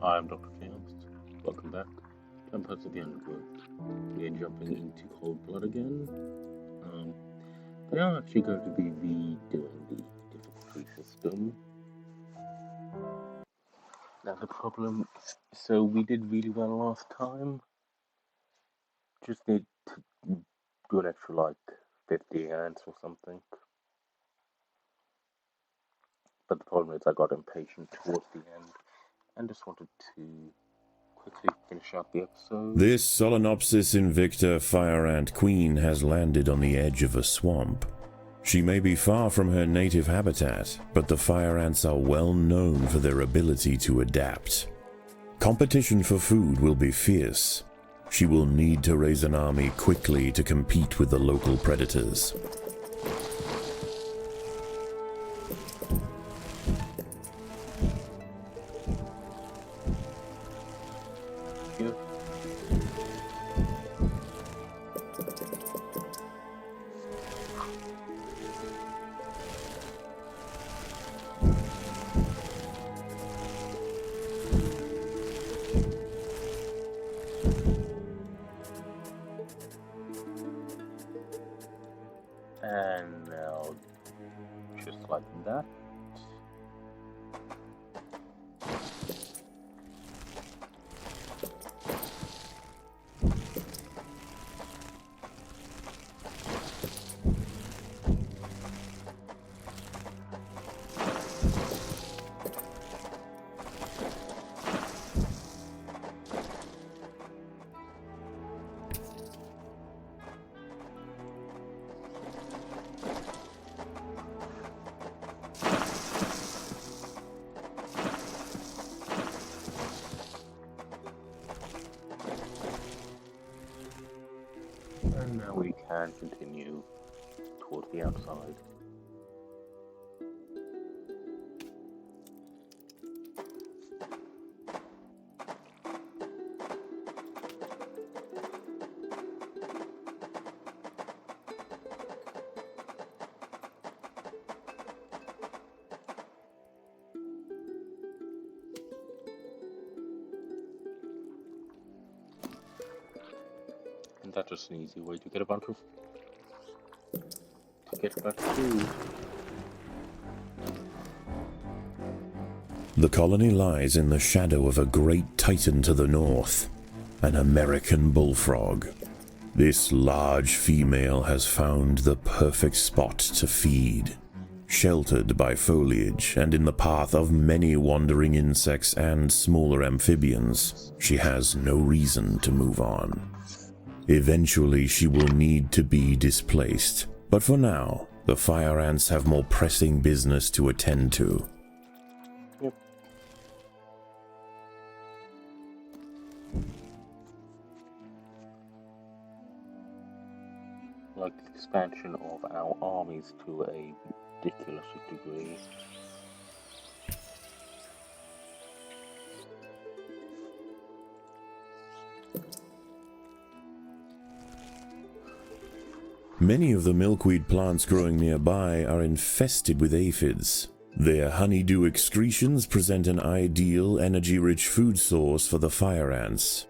I'm Dr. Chaos. Welcome back. I'm part of the Undergrowth. We are jumping into Cold Blood again. Um, they are actually going to be redoing the difficulty system. Now the problem, so we did really well last time. Just need to do an extra like 50 hands or something. But the problem is I got impatient towards the end and just wanted to quickly finish up the episode. This Solenopsis invicta fire ant queen has landed on the edge of a swamp. She may be far from her native habitat, but the fire ants are well known for their ability to adapt. Competition for food will be fierce. She will need to raise an army quickly to compete with the local predators. And now, just like that. And now we can continue towards the outside. And that's just an easy way to get a bunch of food. The colony lies in the shadow of a great titan to the north, an American bullfrog. This large female has found the perfect spot to feed. Sheltered by foliage and in the path of many wandering insects and smaller amphibians, she has no reason to move on. Eventually she will need to be displaced, but for now, the fire ants have more pressing business to attend to. Yep. Like the expansion of our armies to a ridiculous degree. Many of the milkweed plants growing nearby are infested with aphids. Their honeydew excretions present an ideal, energy-rich food source for the fire ants.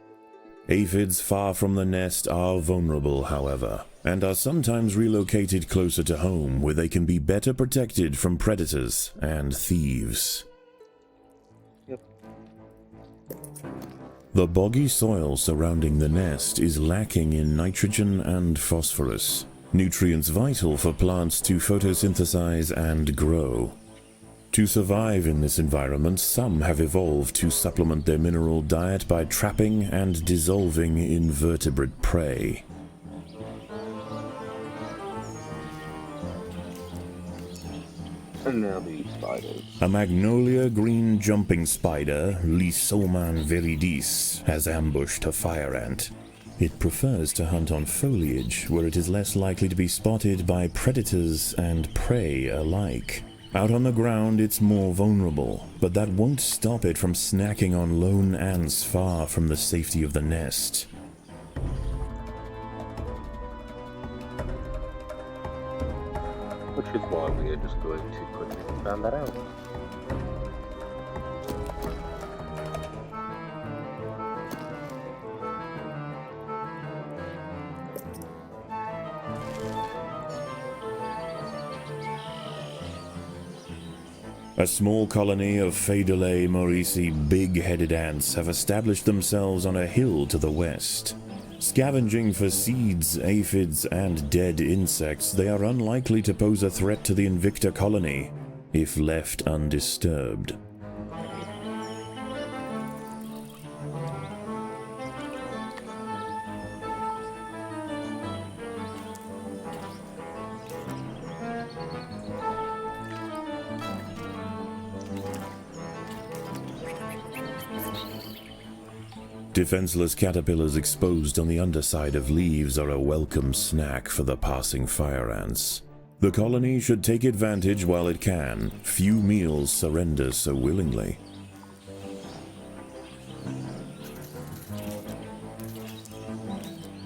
Aphids far from the nest are vulnerable, however, and are sometimes relocated closer to home where they can be better protected from predators and thieves. Yep. The boggy soil surrounding the nest is lacking in nitrogen and phosphorus, nutrients vital for plants to photosynthesize and grow. To survive in this environment, some have evolved to supplement their mineral diet by trapping and dissolving invertebrate prey. And now the spiders. A magnolia green jumping spider, Lysoman viridis, has ambushed a fire ant. It prefers to hunt on foliage, where it is less likely to be spotted by predators and prey alike. Out on the ground, it's more vulnerable, but that won't stop it from snacking on lone ants far from the safety of the nest. Which is why we are just going to quickly expand that out. A small colony of Phaedulae maurici big-headed ants have established themselves on a hill to the west. Scavenging for seeds, aphids, and dead insects, they are unlikely to pose a threat to the Invicta colony, if left undisturbed. Defenseless caterpillars exposed on the underside of leaves are a welcome snack for the passing fire ants. The colony should take advantage while it can. Few meals surrender so willingly.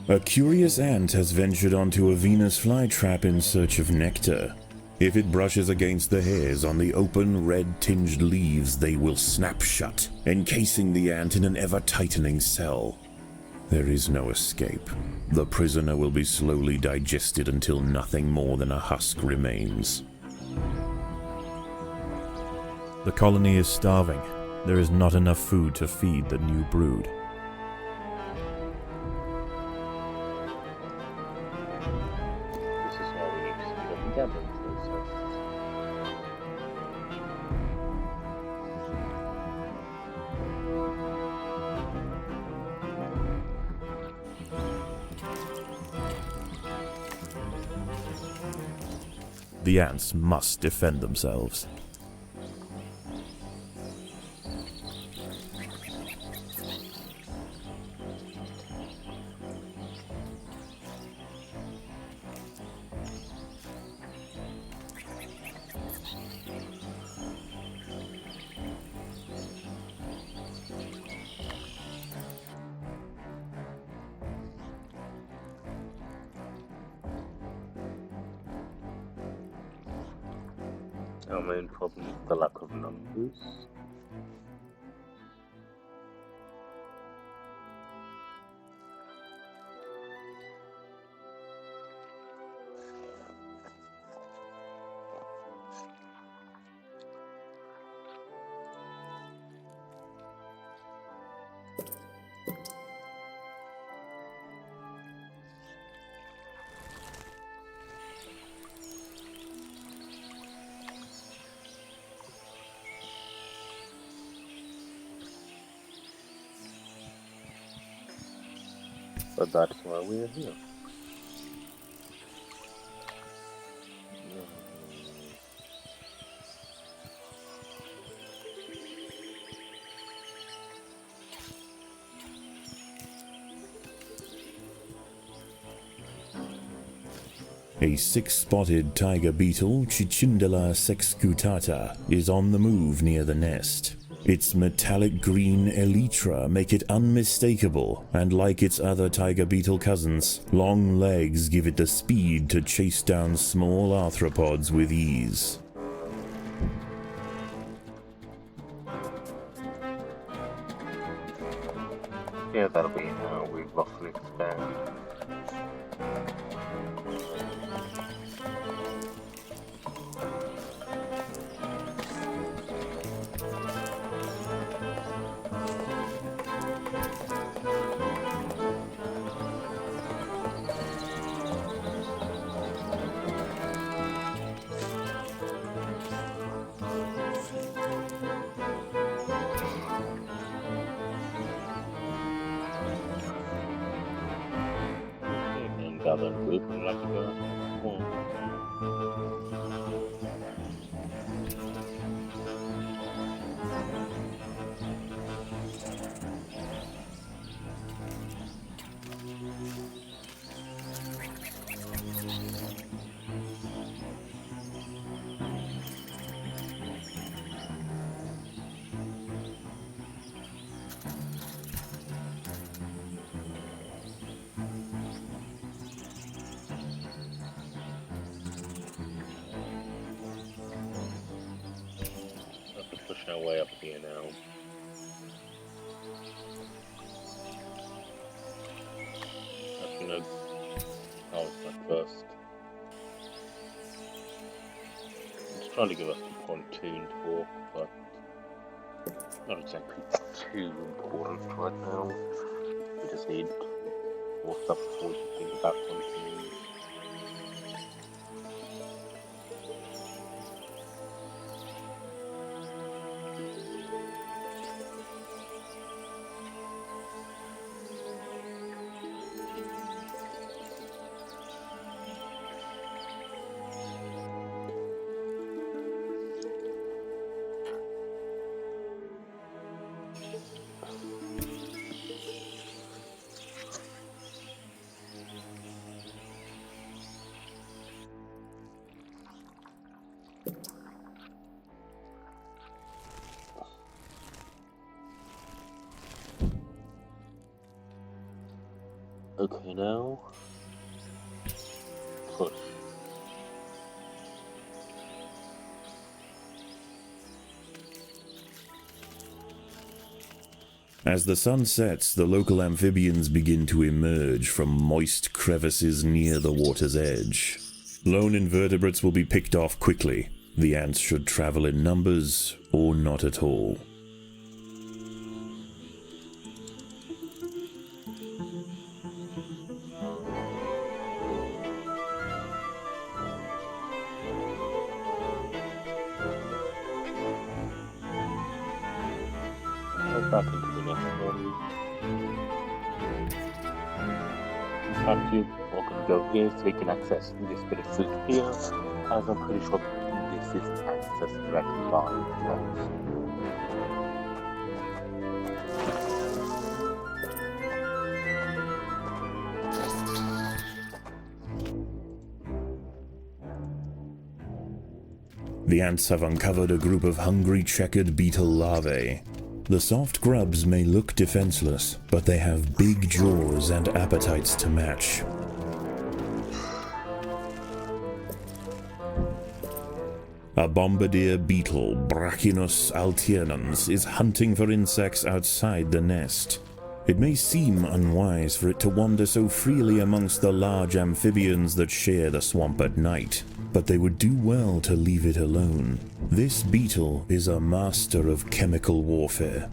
A curious ant has ventured onto a Venus flytrap in search of nectar. If it brushes against the hairs on the open, red-tinged leaves, they will snap shut, encasing the ant in an ever-tightening cell. There is no escape. The prisoner will be slowly digested until nothing more than a husk remains. The colony is starving. There is not enough food to feed the new brood. This is why we need to speed up the gathering process. The ants must defend themselves. Our main problem is the lack of numbers. But that's why we're here. A six-spotted tiger beetle, Cicindela sexcutata, is on the move near the nest. Its metallic green elytra make it unmistakable, and like its other tiger beetle cousins, long legs give it the speed to chase down small arthropods with ease. Yeah, that'll be how we roughly expand. Gather group and like to go home. Pushing our way up here now. Actually, no. Oh, it's my first. It's trying to give us the pontoon tour. not exactly too important right now. We just need more stuff before we can think about something. Okay, now push. As the sun sets, the local amphibians begin to emerge from moist crevices near the water's edge. Lone invertebrates will be picked off quickly. The ants should travel in numbers or not at all. Back into the next one. Thank you. We're going to go here so we can access this bit of food here, as I'm pretty sure this is accessed directly by drones. The ants have uncovered a group of hungry checkered beetle larvae. The soft grubs may look defenseless, but they have big jaws and appetites to match. A bombardier beetle, Brachinus alternans, is hunting for insects outside the nest. It may seem unwise for it to wander so freely amongst the large amphibians that share the swamp at night, but they would do well to leave it alone. This beetle is a master of chemical warfare.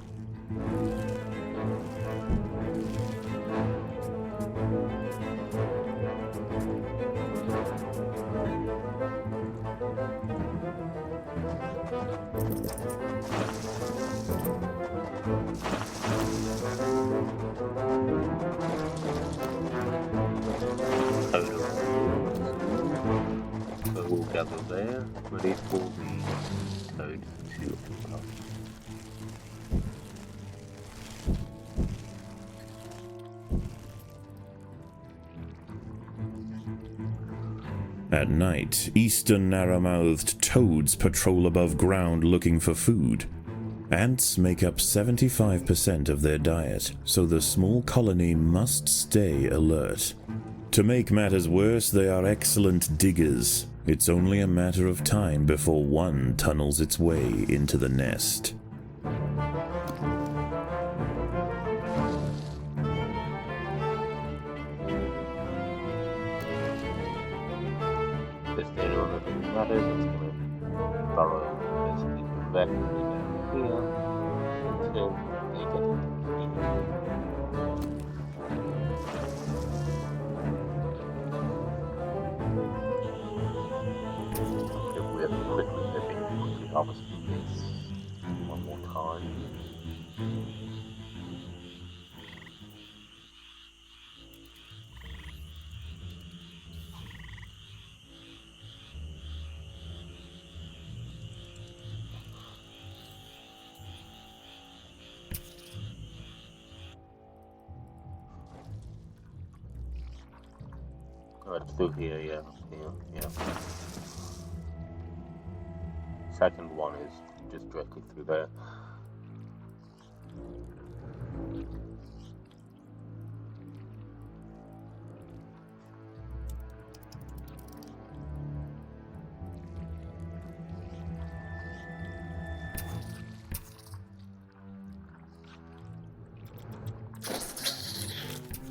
So we'll gather there, ready for the toad to open up. At night, eastern narrow-mouthed toads patrol above ground looking for food. Ants make up 75% of their diet, so the small colony must stay alert. To make matters worse, they are excellent diggers. It's only a matter of time before one tunnels its way into the nest. This data on everything matters, it's going to burrow basically from there down here until they get here. Quickly harvest this one more time. Right through here, yeah. Second one is just directly through there.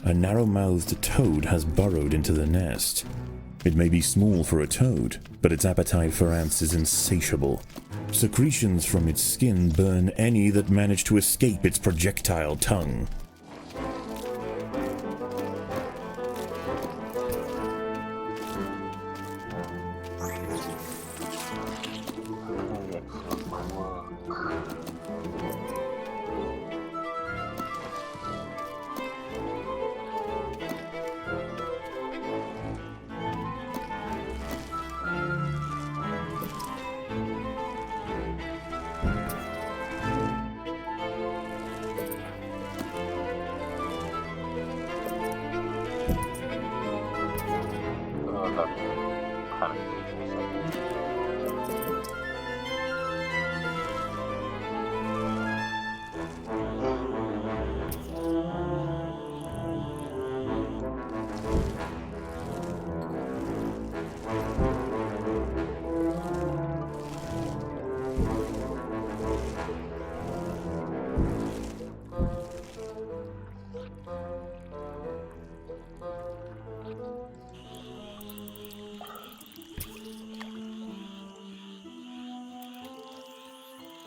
A narrow-mouthed toad has burrowed into the nest. It may be small for a toad, but its appetite for ants is insatiable. Secretions from its skin burn any that manage to escape its projectile tongue.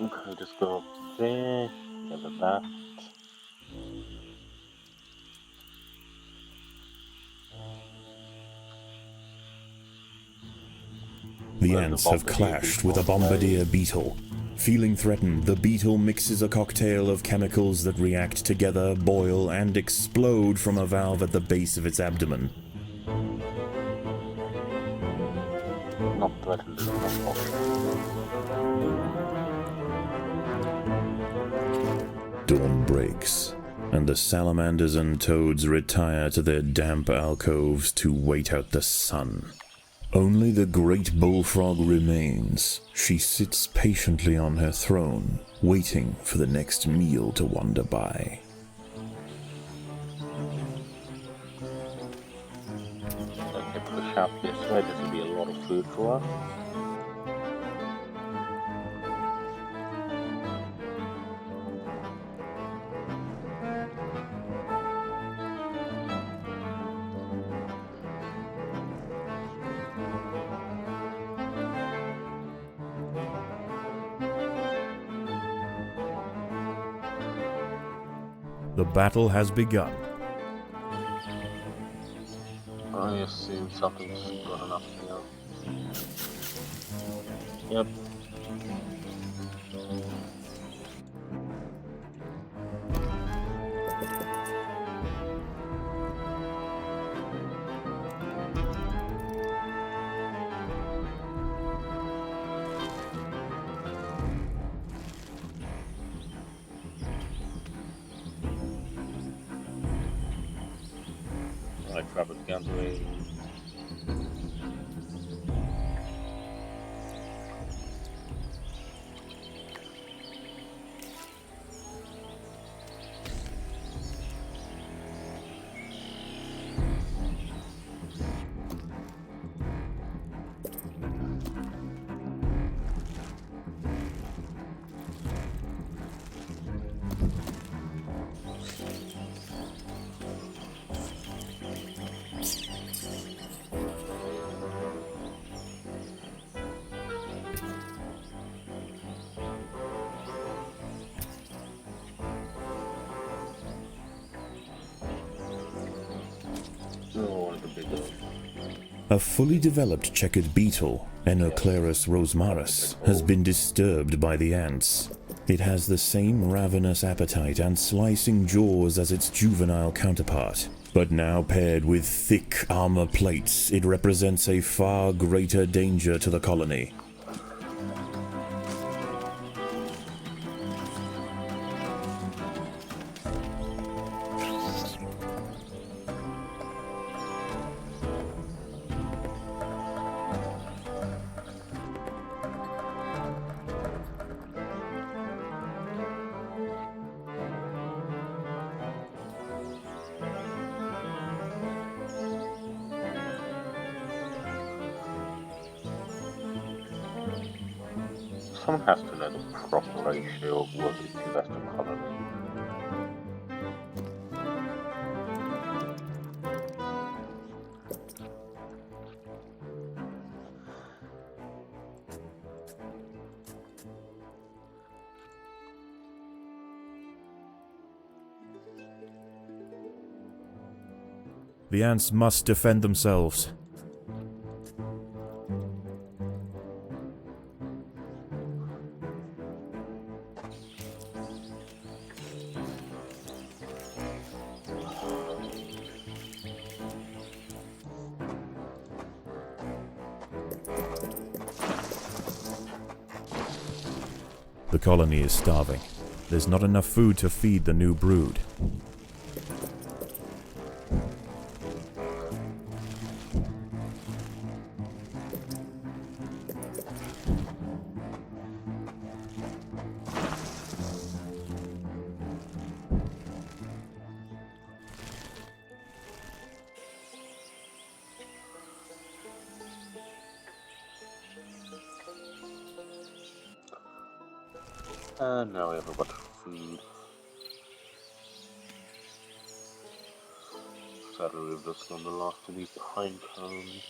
Okay, just go up there, gather that. The ants have clashed with a bombardier beetle. Feeling threatened, the beetle mixes a cocktail of chemicals that react together, boil, and explode from a valve at the base of its abdomen. Not threatened is not possible. Dawn breaks, and the salamanders and toads retire to their damp alcoves to wait out the sun. Only the great bullfrog remains. She sits patiently on her throne, waiting for the next meal to wander by. Okay, push out this way, this will be a lot of food for us. The battle has begun. I assume something's got enough here. Yep. I traveled gathering. A fully developed checkered beetle, Enoclerus rosmarus, has been disturbed by the ants. It has the same ravenous appetite and slicing jaws as its juvenile counterpart, but now paired with thick armor plates, it represents a far greater danger to the colony. Someone has to know the proper ratio of workers to invest in colony. The ants must defend themselves. The colony is starving. There's not enough food to feed the new brood. And now we have a bunch of food. Sadly, we've just done the last of these pine cones.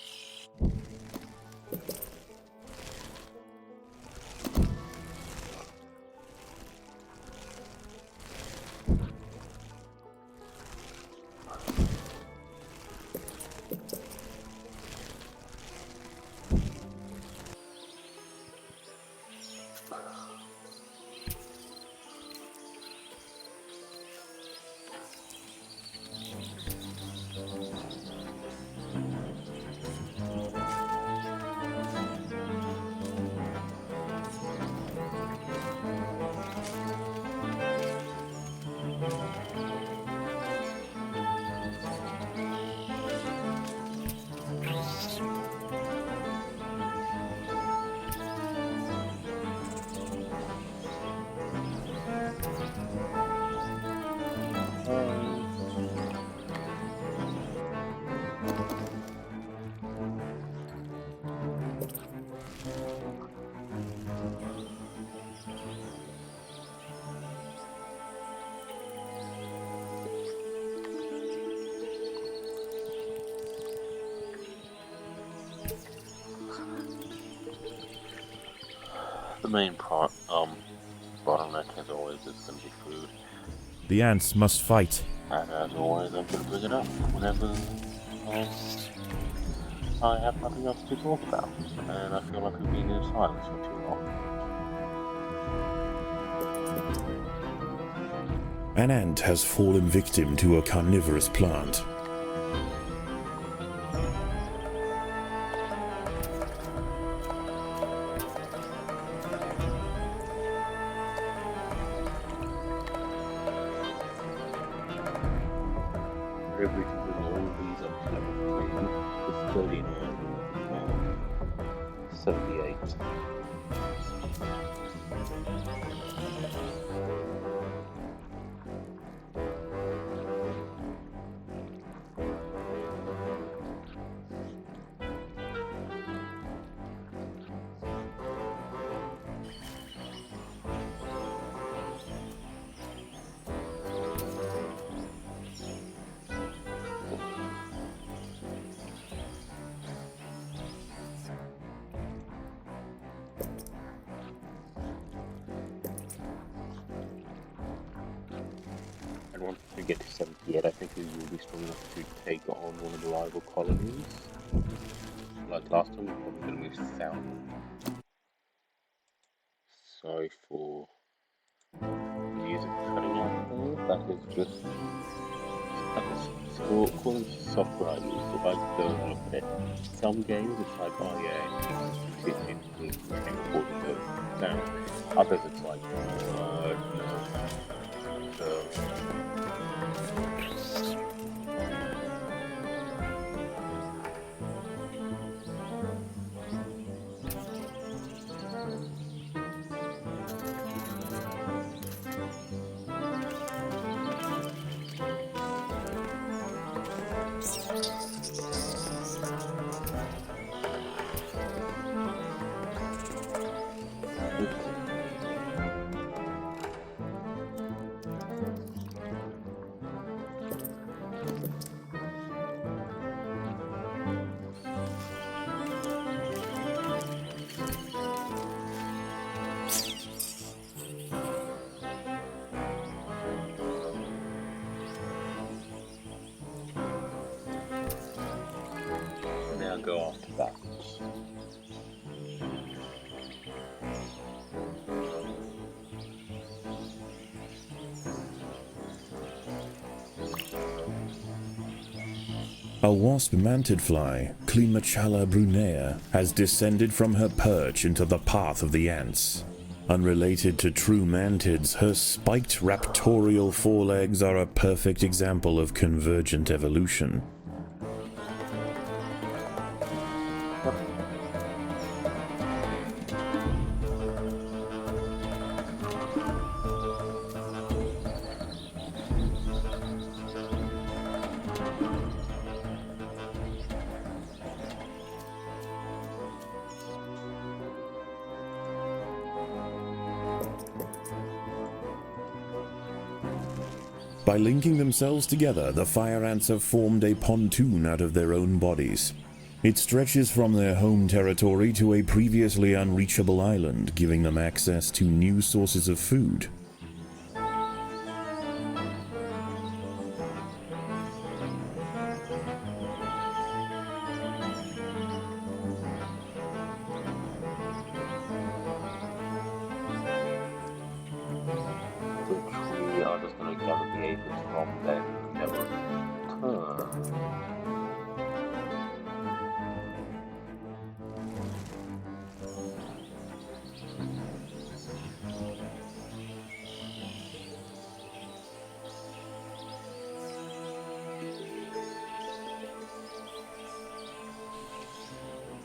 The main bottleneck as always is going to be food. The ants must fight. And as always, I'm going to bring it up whenever I have nothing else to talk about. And I feel like I've been in silence for too long. An ant has fallen victim to a carnivorous plant. Able to bring all these up to level 3 with 39 78. And once we get to 78, I think we will be strong enough to take on one of the rival colonies. Like last time, we're probably going to move south. Sorry for music cutting out there. That is just according to software I use. If I go and look at it, some games it's like, oh yeah, it's recording the sound. Others it's like, no. gonna go after that. A wasp mantid fly, Climachala brunea, has descended from her perch into the path of the ants. Unrelated to true mantids, her spiked raptorial forelegs are a perfect example of convergent evolution. By linking themselves together, the fire ants have formed a pontoon out of their own bodies. It stretches from their home territory to a previously unreachable island, giving them access to new sources of food. Which we are just gonna gather the aphids from, then never return.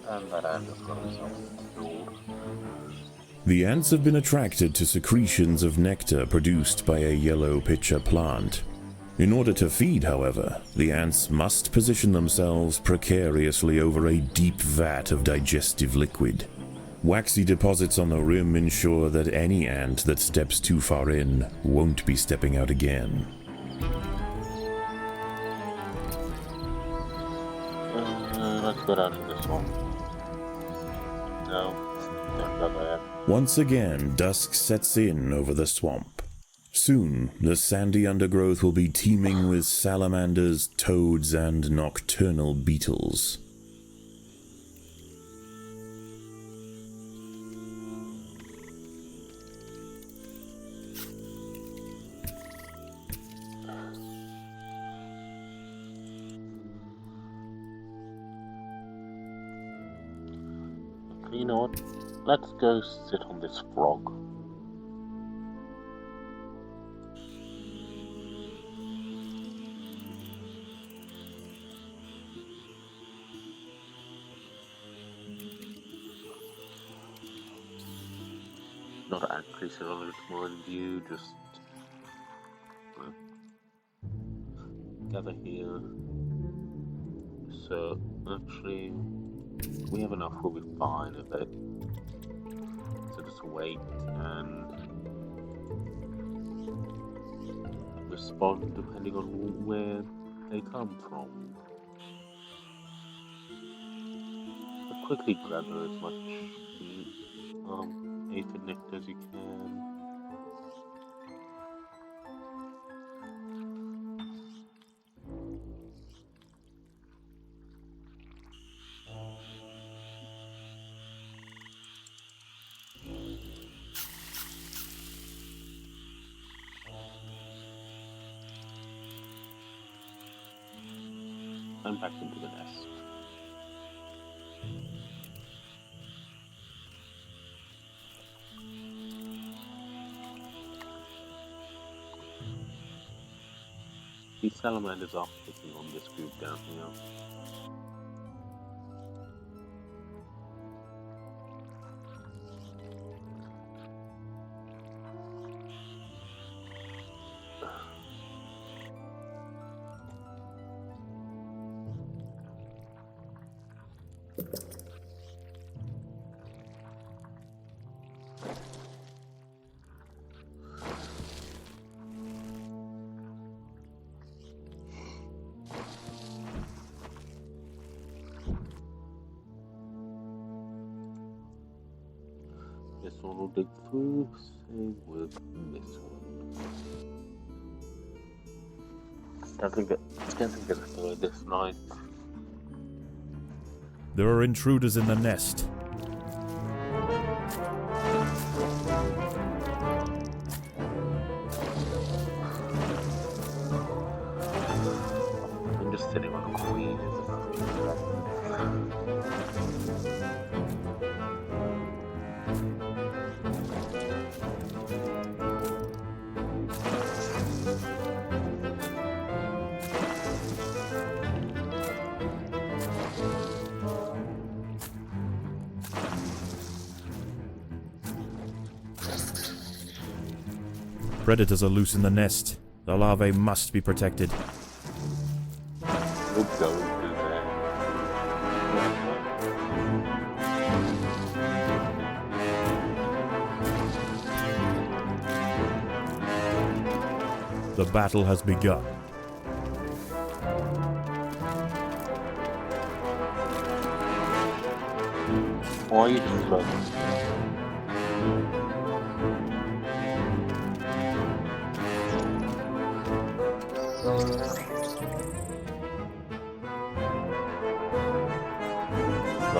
And that ant has got itself killed. The ants have been attracted to secretions of nectar produced by a yellow pitcher plant. In order to feed, however, the ants must position themselves precariously over a deep vat of digestive liquid. Waxy deposits on the rim ensure that any ant that steps too far in won't be stepping out again. Let's go down to this one. No, don't go there. Once again, dusk sets in over the swamp. Soon, the sandy undergrowth will be teeming with salamanders, toads, and nocturnal beetles. You know what? Let's go sit on this frog. Not actually sit on it more in view, just gather here. So, actually, we have enough, we'll be fine with it. So just wait and respond depending on where they come from. But quickly gather as much aphid nectar as you can. And back into the nest. These salamanders are picking on this group down here. This one will dig through, same with this one. Don't think it's going this night. There are intruders in the nest. I'm just sitting on a queen. Predators are loose in the nest. The larvae must be protected. We'll go do that. The battle has begun. Why are you just like...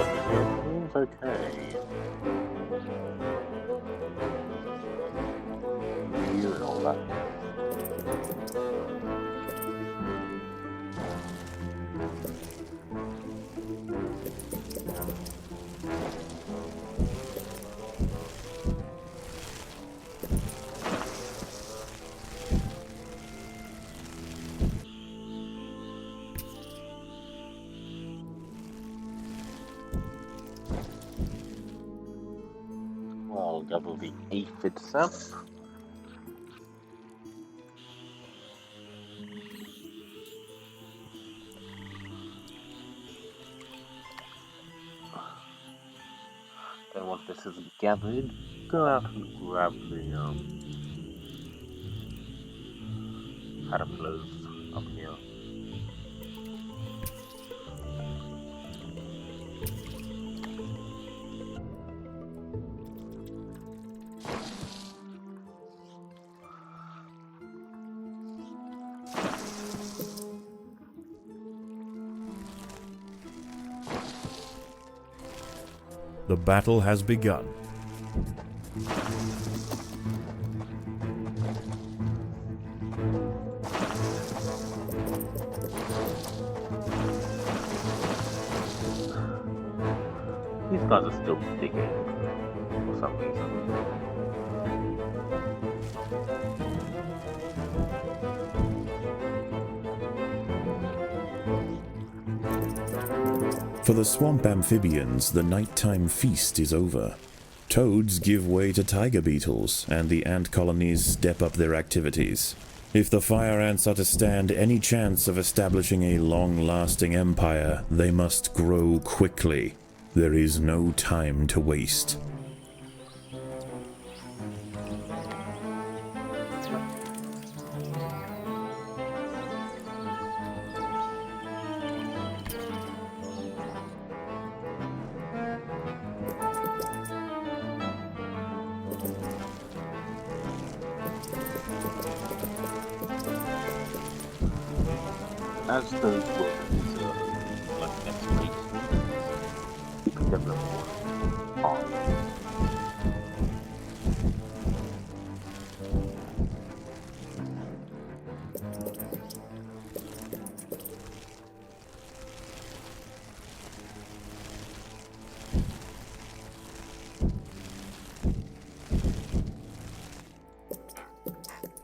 Everything's okay. You and all that. Well, double the 8th itself. Then once this is gathered, go out and grab the caterpillars up here. The battle has begun. These guys are still digging for some reason. For the swamp amphibians, the nighttime feast is over. Toads give way to tiger beetles, and the ant colonies step up their activities. If the fire ants are to stand any chance of establishing a long-lasting empire, they must grow quickly. There is no time to waste. As those workers like next week, you can develop more on.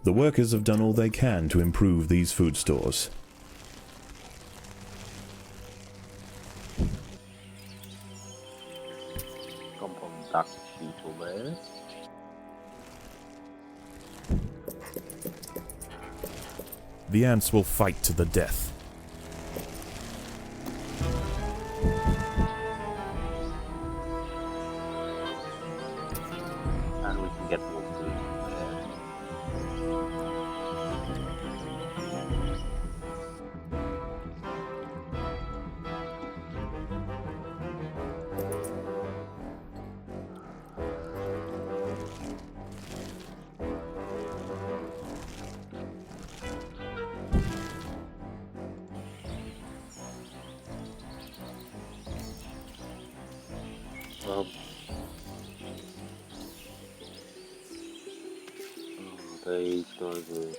The workers have done all they can to improve these food stores. Jump on that beetle there. The ants will fight to the death. And we can get more food from there. These guys are...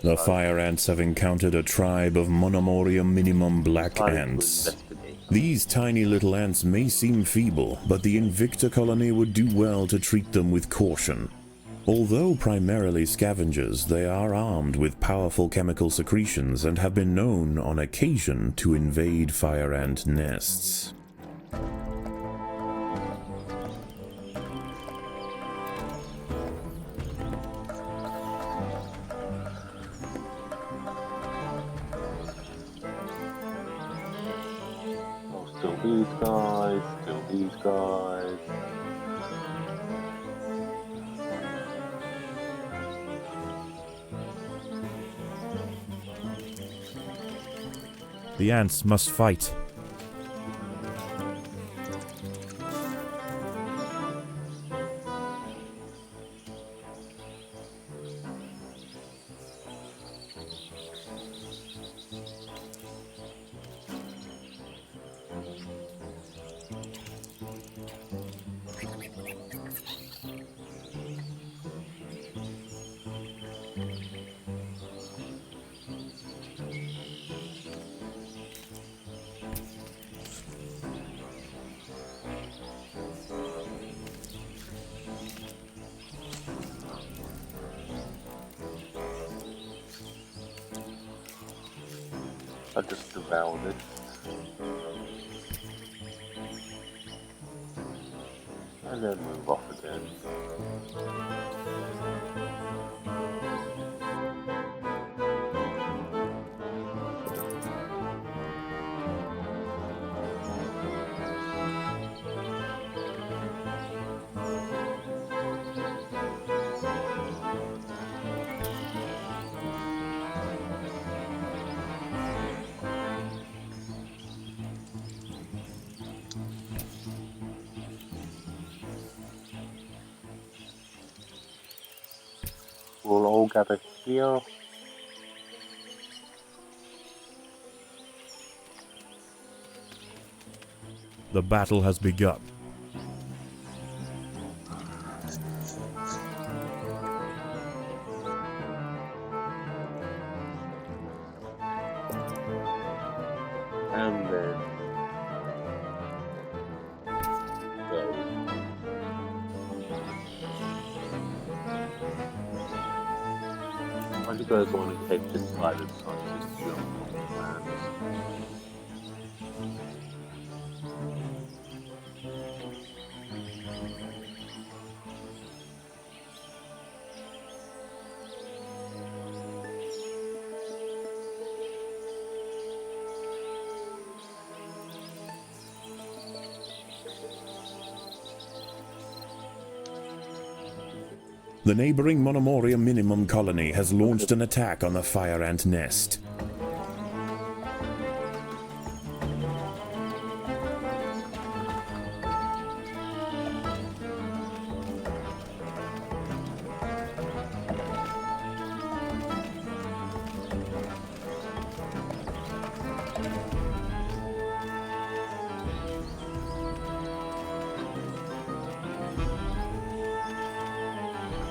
The fire ants have encountered a tribe of Monomoria minimum black decided to ants. investigate. These tiny little ants may seem feeble, but the Invicta colony would do well to treat them with caution. Although primarily scavengers, they are armed with powerful chemical secretions and have been known on occasion to invade fire ant nests. Oh, still these guys, still these guys. The ants must fight. I just devoured it. And then move off again. We'll all gather here. The battle has begun. And then go. Why do you guys want to take this side of the sun to jump on the plans? The neighboring Monomoria minimum colony has launched an attack on the fire ant nest.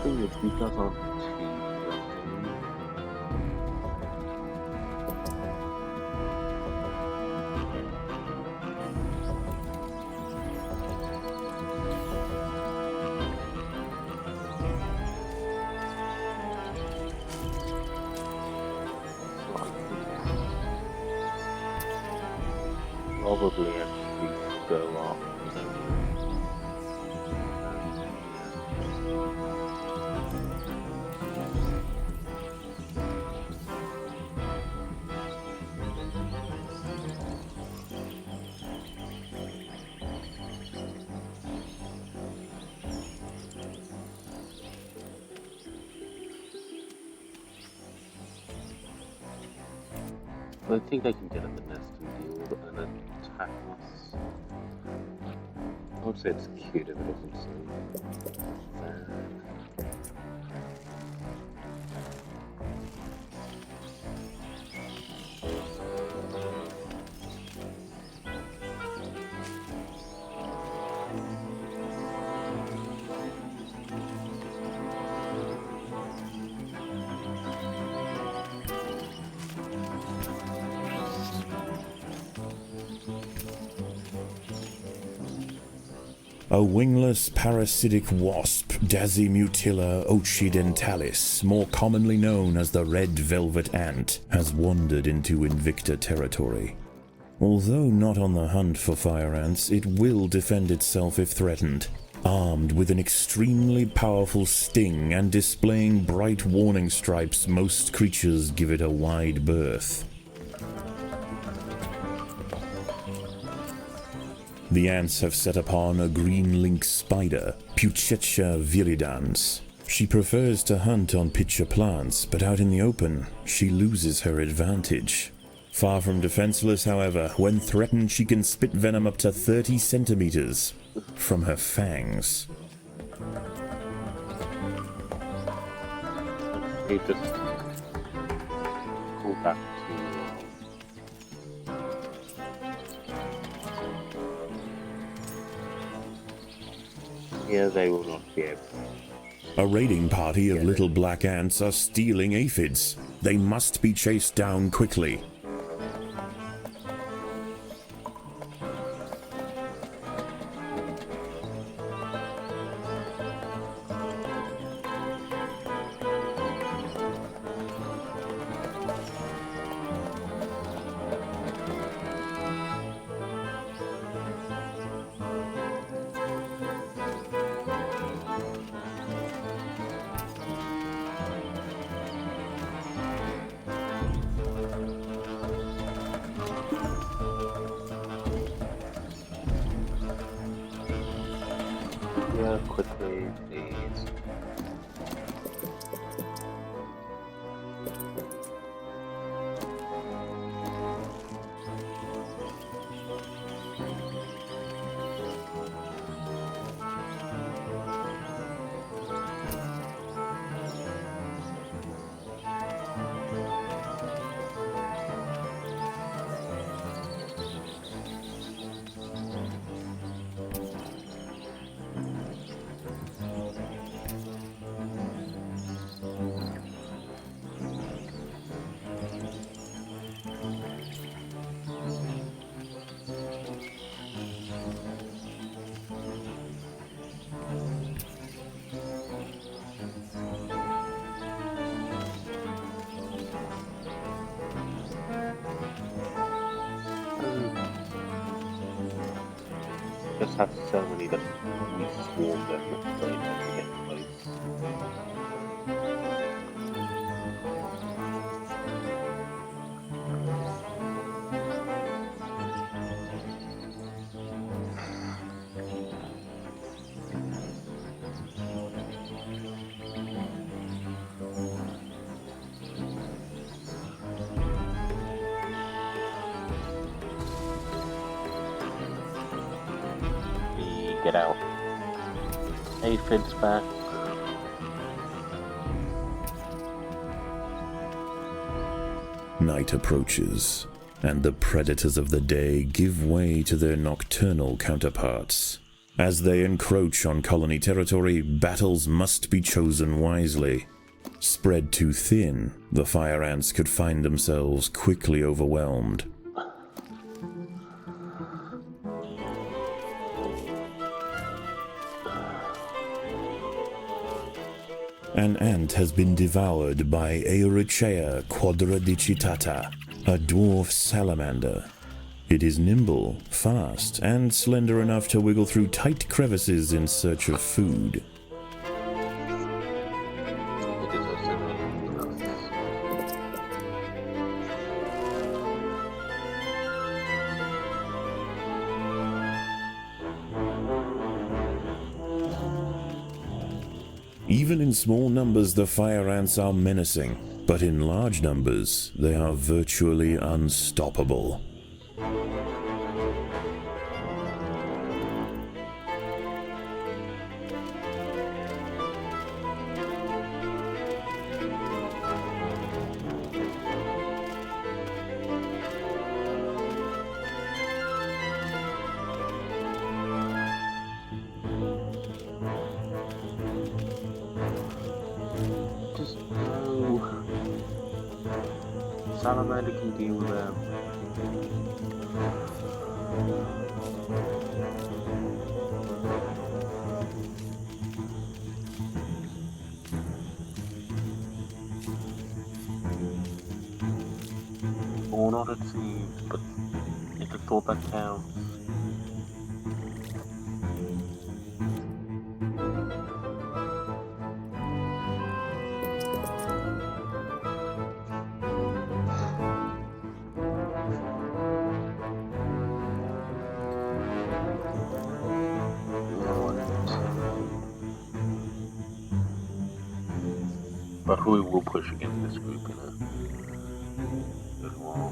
Thing is, these guys aren't too threatening. Probably actually go up. I think they can get at the nest and deal with it and then attack us. I would say it's cute if it doesn't seem bad. A wingless parasitic wasp, Dasimutilla occidentalis, more commonly known as the red velvet ant, has wandered into Invicta territory. Although not on the hunt for fire ants, it will defend itself if threatened. Armed with an extremely powerful sting and displaying bright warning stripes, most creatures give it a wide berth. The ants have set upon a green lynx spider, Puccetia viridans. She prefers to hunt on pitcher plants, but out in the open, she loses her advantage. Far from defenseless, however, when threatened she can spit venom up to 30 centimeters from her fangs. They just go back to... Here they will not be able. A raiding party of little black ants are stealing aphids. They must be chased down quickly. Quickly, please. Just have so many that we swarm them with play to get place. Get out. Aphids back. Night approaches, and the predators of the day give way to their nocturnal counterparts. As they encroach on colony territory, battles must be chosen wisely. Spread too thin, the fire ants could find themselves quickly overwhelmed. An ant has been devoured by Eurichea quadradicitata, a dwarf salamander. It is nimble, fast, and slender enough to wiggle through tight crevices in search of food. Even in small numbers, the fire ants are menacing, but in large numbers, they are virtually unstoppable. Salamander can deal with them. or not, it seems, but it's a thought that counts. But we will push against this group in a little while.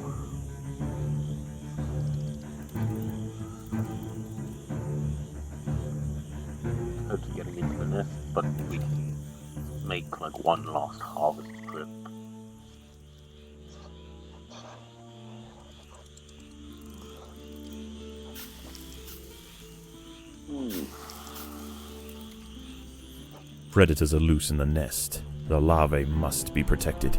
Hope to getting into the nest, but we can make like one last harvest trip. Predators are loose in the nest. The larvae must be protected.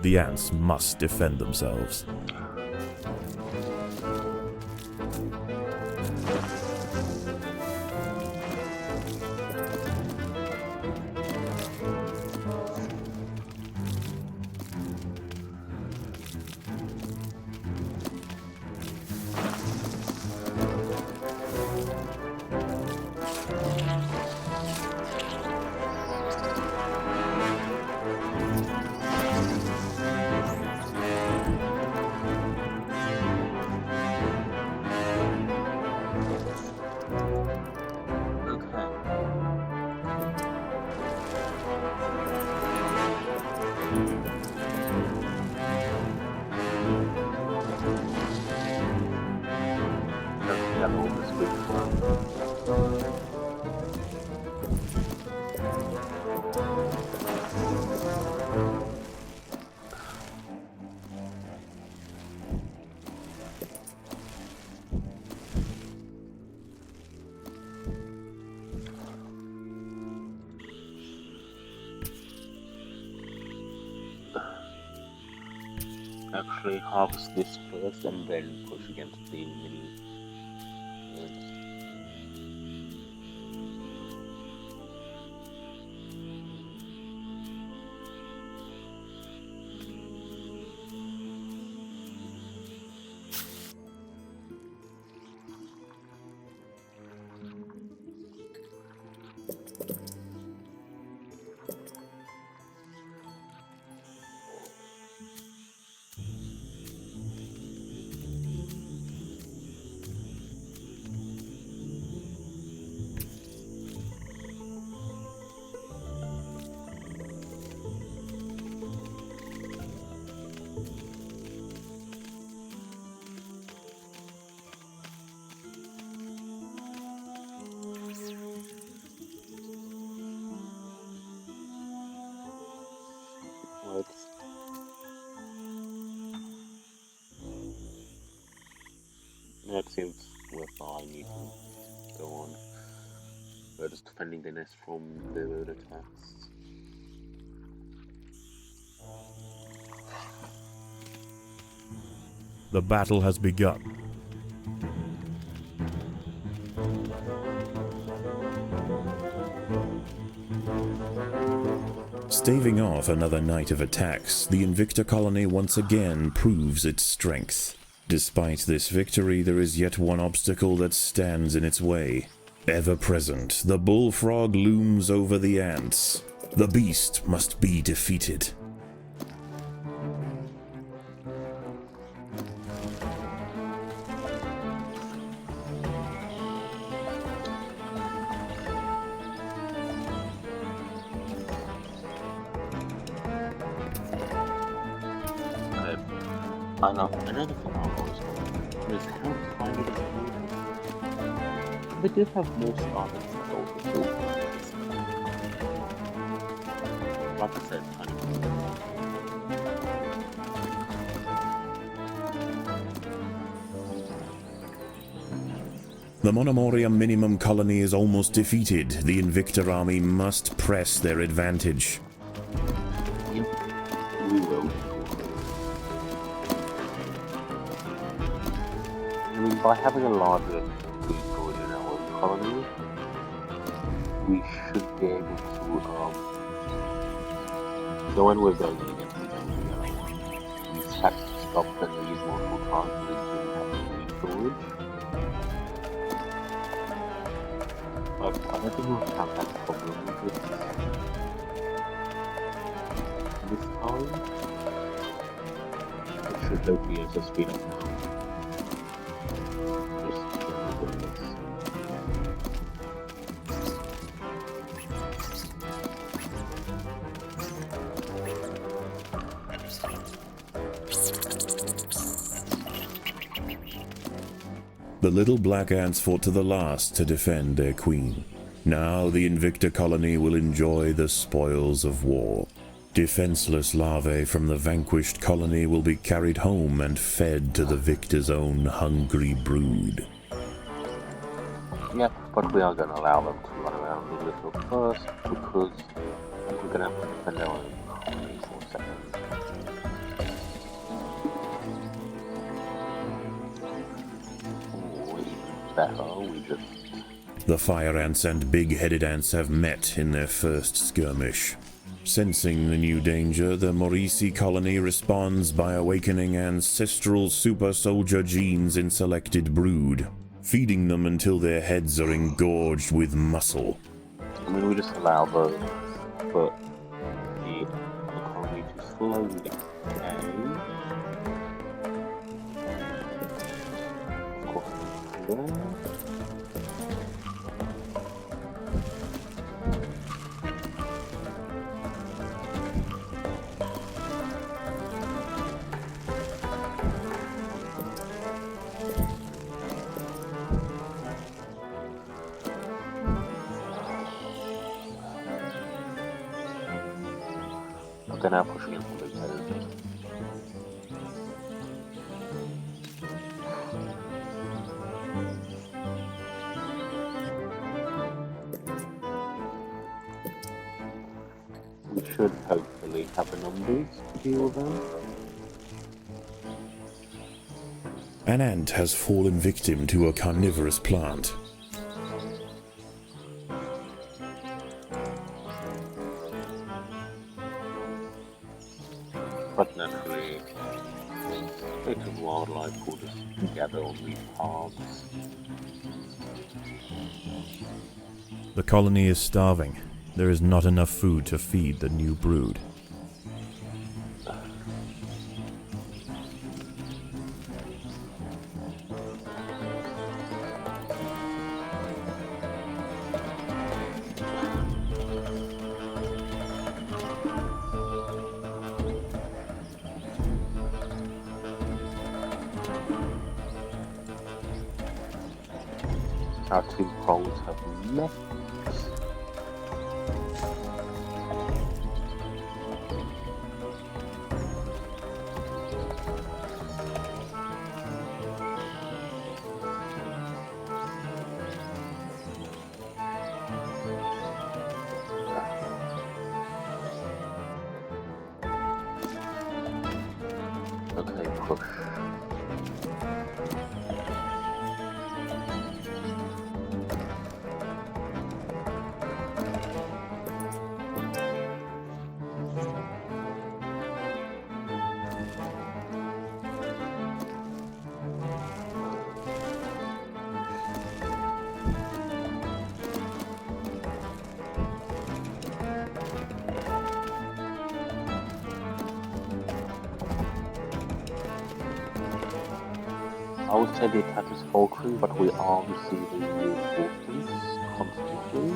The ants must defend themselves. Actually harvest this first and then push against the mini ants. That seems worthwhile. I need to go on. We're just defending the nest from the bird attacks. The battle has begun. Staving off another night of attacks, the Invicta colony once again proves its strength. Despite this victory, there is yet one obstacle that stands in its way. Ever present, the bullfrog looms over the ants. The beast must be defeated. Another thing I was is how tiny the food is. They did have more starters than I thought they should. Like I said, tiny. The Monomoria minimum colony is almost defeated. The Invicta army must press their advantage. We will. by having a larger food storage in our colony, we should be able to, so when we're going against the danger, these attacks stopped and used multiple times and we didn't have food storage. But I don't think we'll have that problem with this time. It should hopefully also speed up now. Just doing this. The little black ants fought to the last to defend their queen. Now the Invicta colony will enjoy the spoils of war. Defenseless larvae from the vanquished colony will be carried home and fed to the victor's own hungry brood. Yep, but we are going to allow them to run around a little first because we're going to have to defend our own colony for a second. The fire ants and big-headed ants have met in their first skirmish. Sensing the new danger, the Maurici colony responds by awakening ancestral super soldier genes in selected brood, feeding them until their heads are engorged with muscle. I mean, we just allow those, but the colony to slowly decay. Of course, there. They're now pushing in from those headers. We should hopefully have the numbers to deal with them. An ant has fallen victim to a carnivorous plant. But naturally, bits of wildlife will just gather on these paths. The colony is starving. There is not enough food to feed the new brood. Our two poles have met. Okay, push. I would say the attack is faltering, but we are receiving reinforcements constantly.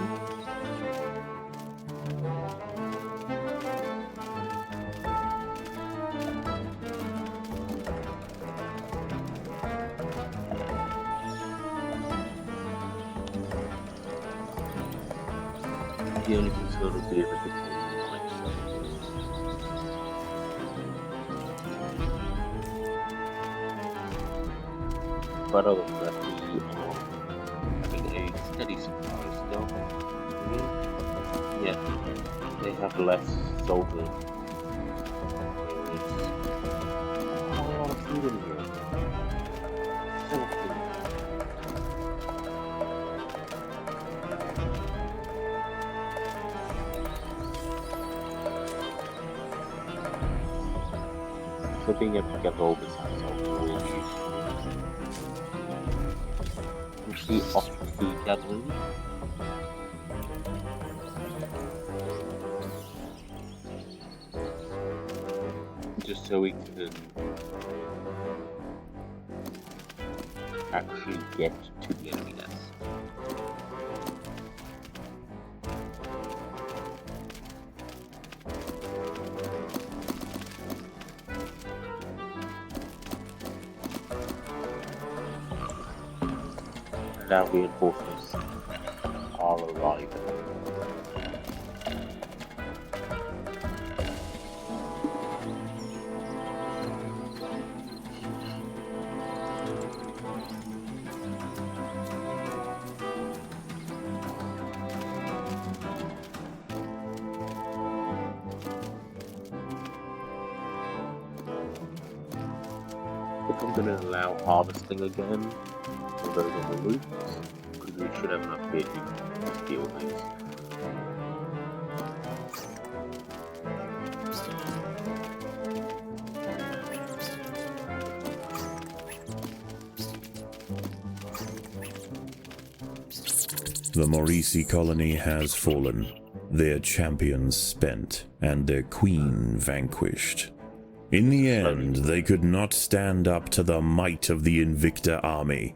The only concern would be if it became night. But other than that, we are having a steady supply still. Yeah, they have less soldiers. There's a lot of food in here. 17. So being able to get all this house out will be useful. Off the gathering. Just so we can actually get to the enemy nest. Now reinforcements are arriving. I think I'm going to allow harvesting again for those on the route, because we should have enough here to deal with things. The Maurici colony has fallen, their champions spent, and their queen vanquished. In the end, they could not stand up to the might of the Invicta army.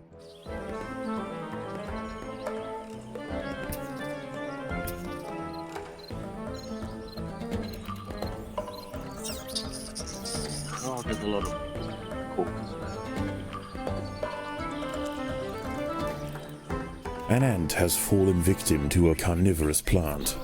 Oh, there's a lot of corpses. An ant has fallen victim to a carnivorous plant.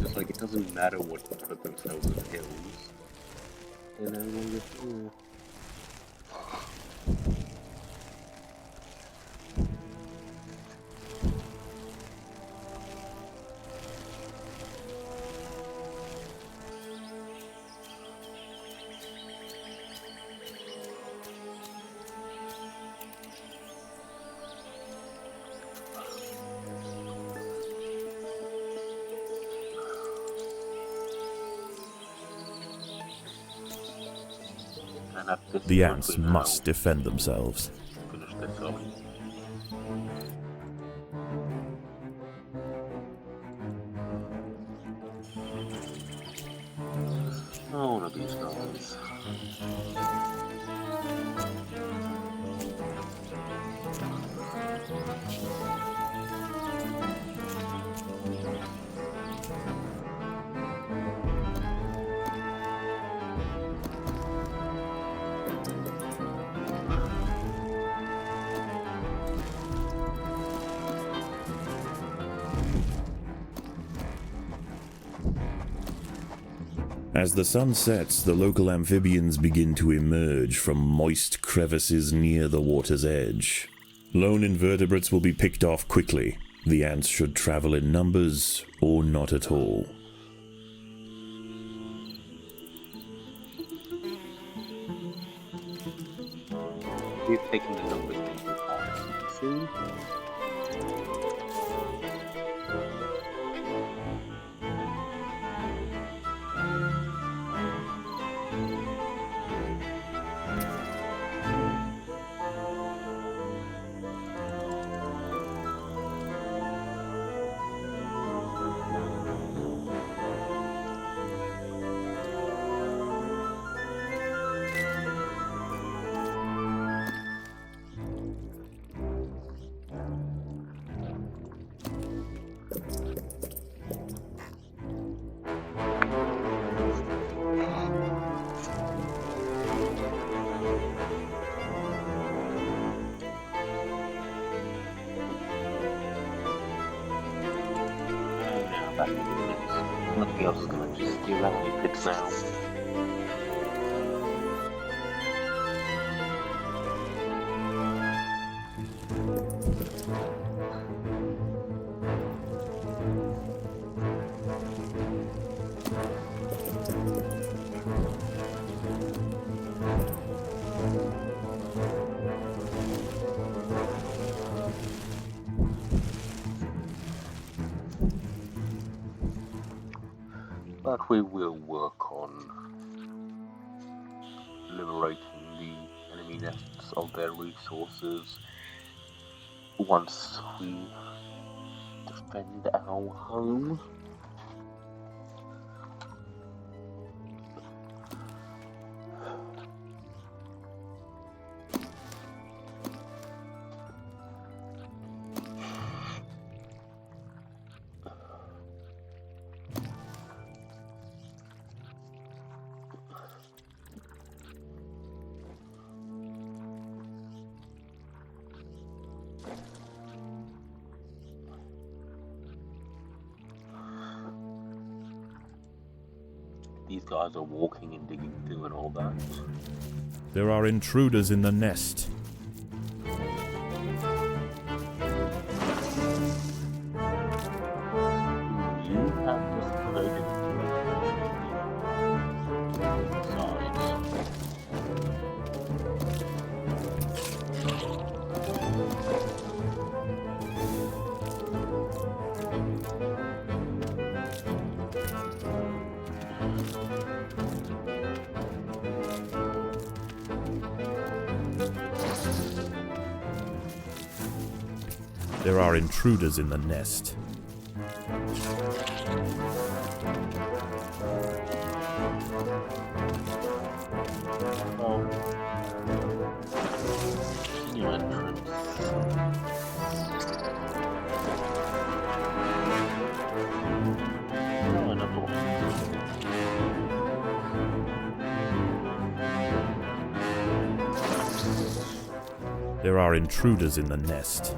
Just like it doesn't matter what put themselves in the hills. They're no longer here. And at this The point ants we now must defend themselves. finish this off. Oh, one of these guys. As the sun sets, the local amphibians begin to emerge from moist crevices near the water's edge. Lone invertebrates will be picked off quickly. The ants should travel in numbers or not at all. We've taken the numbers into account, as you can see. back to this. Nothing else is gonna just steal out my pits now. But we will work on liberating the enemy nests of their resources once we defend our home. These guys are walking and digging through and all that. There are intruders in the nest. You have just created sides. There are intruders in the nest. Oh. New entrance. Oh, another one. There are intruders in the nest.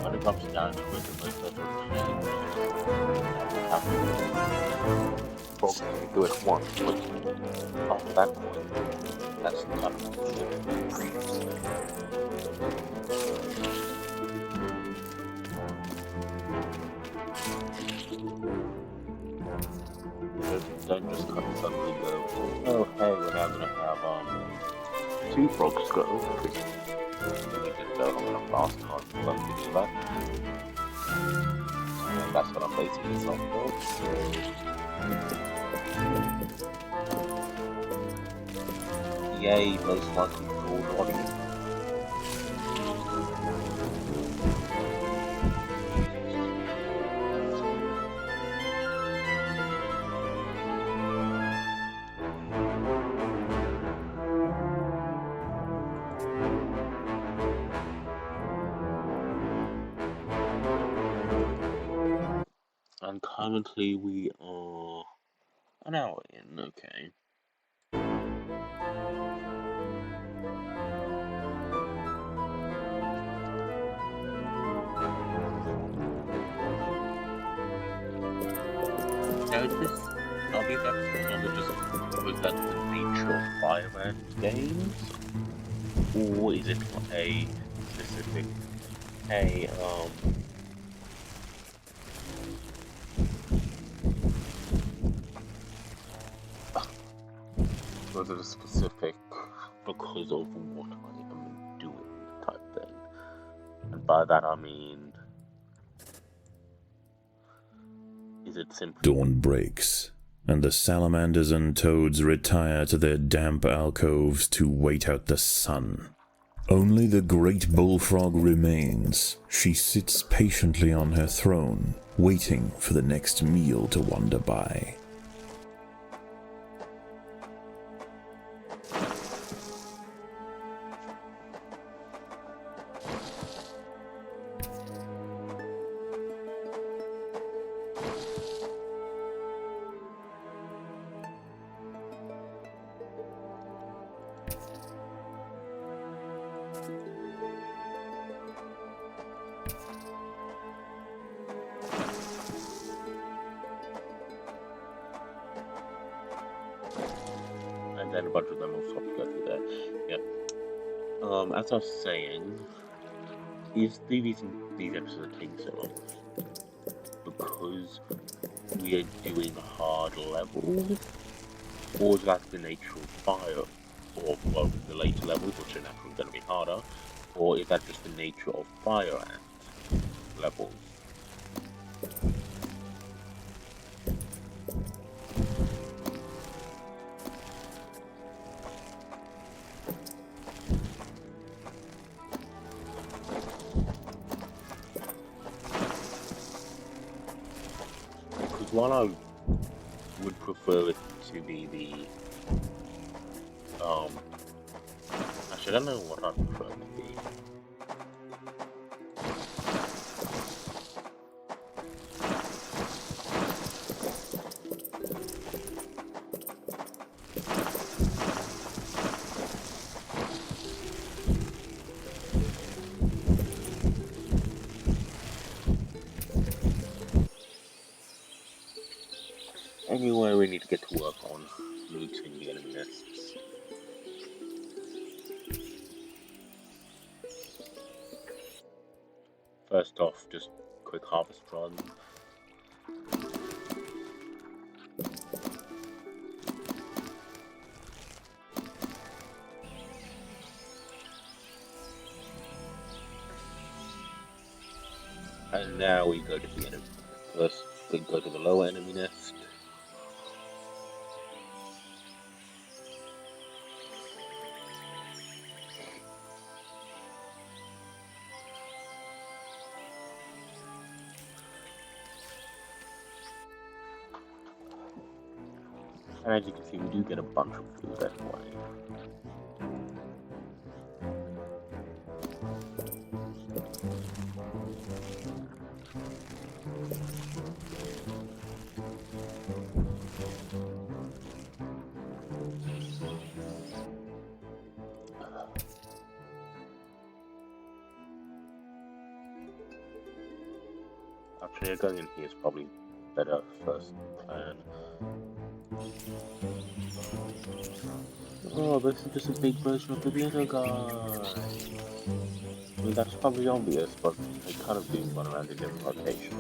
When it comes down to it, the most that will happen. Folks can do it once, but after that point, that's don't just kind of suddenly go, oh hey, we're now gonna have two frogs go. We did that on a fast time, but we do that. And that's what I'm basing this off of. Yay, most likely full body. And currently we are an hour in, okay. Now is this obvious episode just was that the nature of Fireman games? Or is it a specific was it a specific because of what I am doing type thing? And by that I mean, is it simply Dawn breaks, and the salamanders and toads retire to their damp alcoves to wait out the sun. Only the great bullfrog remains. She sits patiently on her throne, waiting for the next meal to wander by. then a bunch of them will stop to go through there. Yeah. As I was saying, is the reason these episodes are taking so long because we are doing hard levels, or is that the nature of fire, or well, the later levels, which are naturally going to be harder, or is that just the nature of fire ant levels? Because while I would prefer it to be the actually I don't know what I'd prefer it to be. Anyway, we need to get to work on looting the enemy nests. First off, just quick harvest run. And now we go to the enemy. First, we go to the lower enemy nest. And as you can see, we do get a bunch of food anyway. Actually, going in here is probably better first plan. Oh, this is just a big version of the little guy. I mean, that's probably obvious, but they kind of do run around in different locations.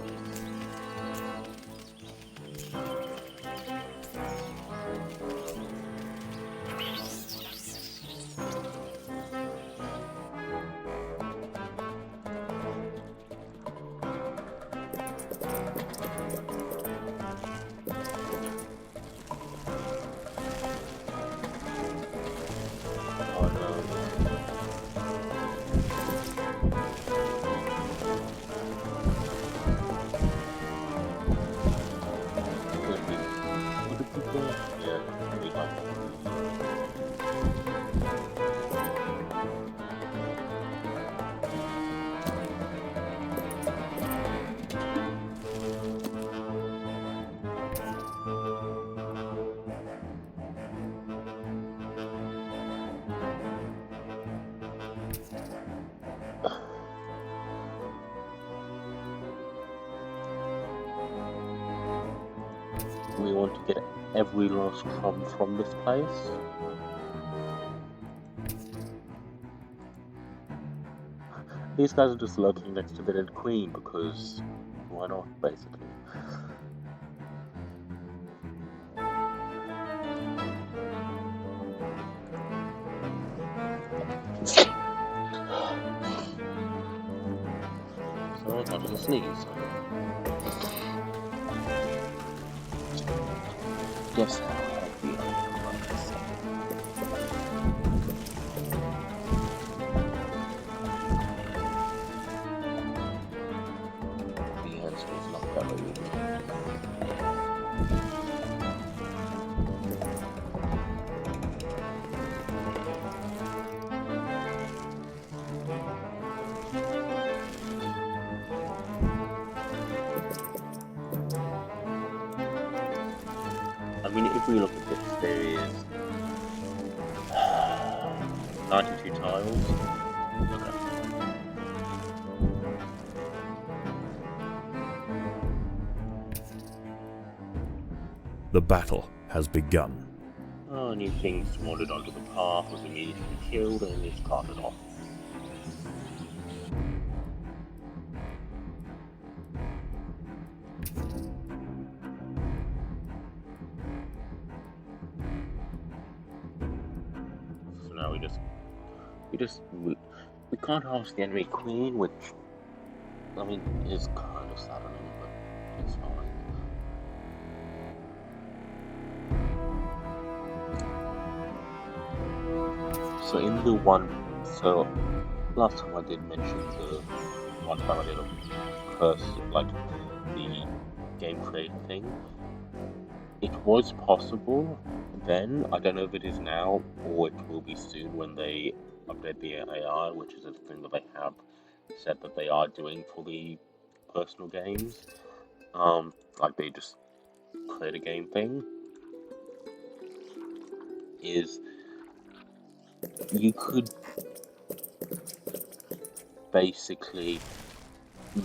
We want to get every last crumb from this place. These guys are just lurking next to the dead queen because why not, basically. So that was a sneeze. Yes, the answer is not that easy. I mean, if we look at this, there is 92 tiles. Okay. The battle has begun. Oh anything wandered onto the path was immediately killed and is carted off. So now we can't ask the enemy queen, which I mean is kind of saddening, but it's fine. So last time I did mention the one time I did a curse, like the game creating thing. It was possible then, I don't know if it is now, or it will be soon when they update the AI, which is a thing that they have said that they are doing for the personal games. Like they just create a game thing. Is you could basically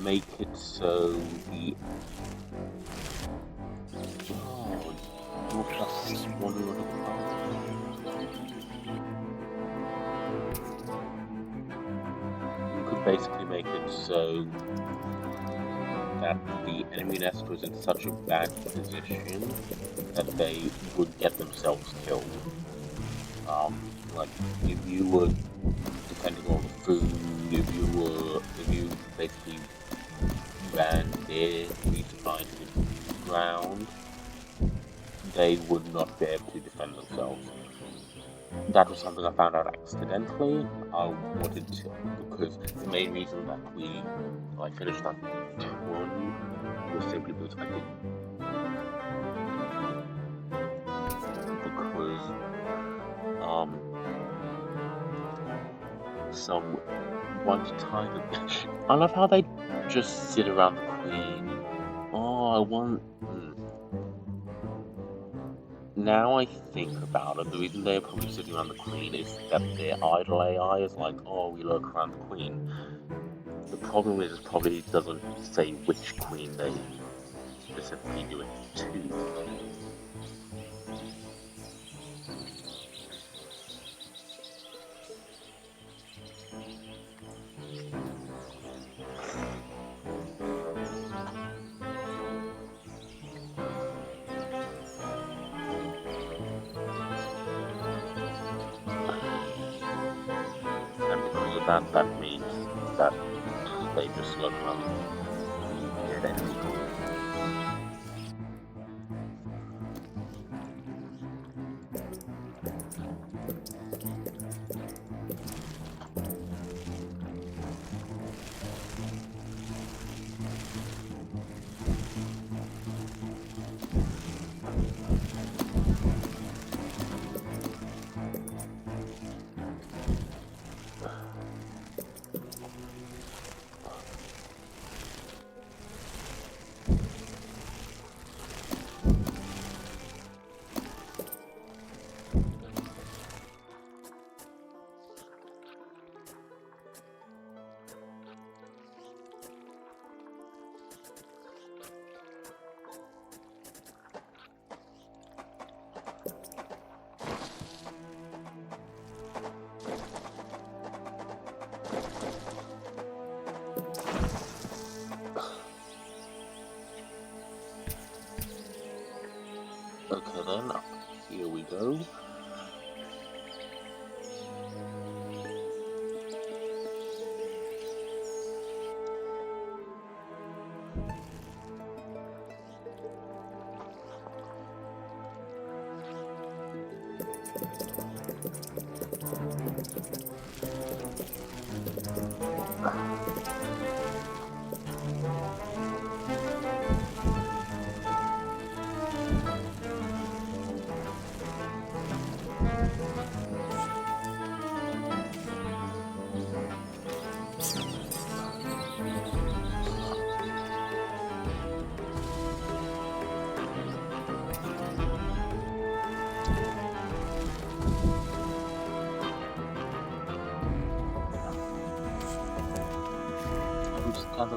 make it so the you could basically make it so that the enemy nest was in such a bad position that they would get themselves killed. Like if you were depending on food, if you basically ran their resupply to the ground, they would not be able to defend themselves. That was something I found out accidentally. I wanted to, because the main reason that I finished that one was simply because I didn't. Because one time I love how they just sit around the queen. Now I think about it, the reason they're probably sitting around the queen is that their idle AI is like, oh, we lurk around the queen. The problem is it probably doesn't say which queen they specifically do it to. That means that they just look around dead enemy. Okay then, here we go.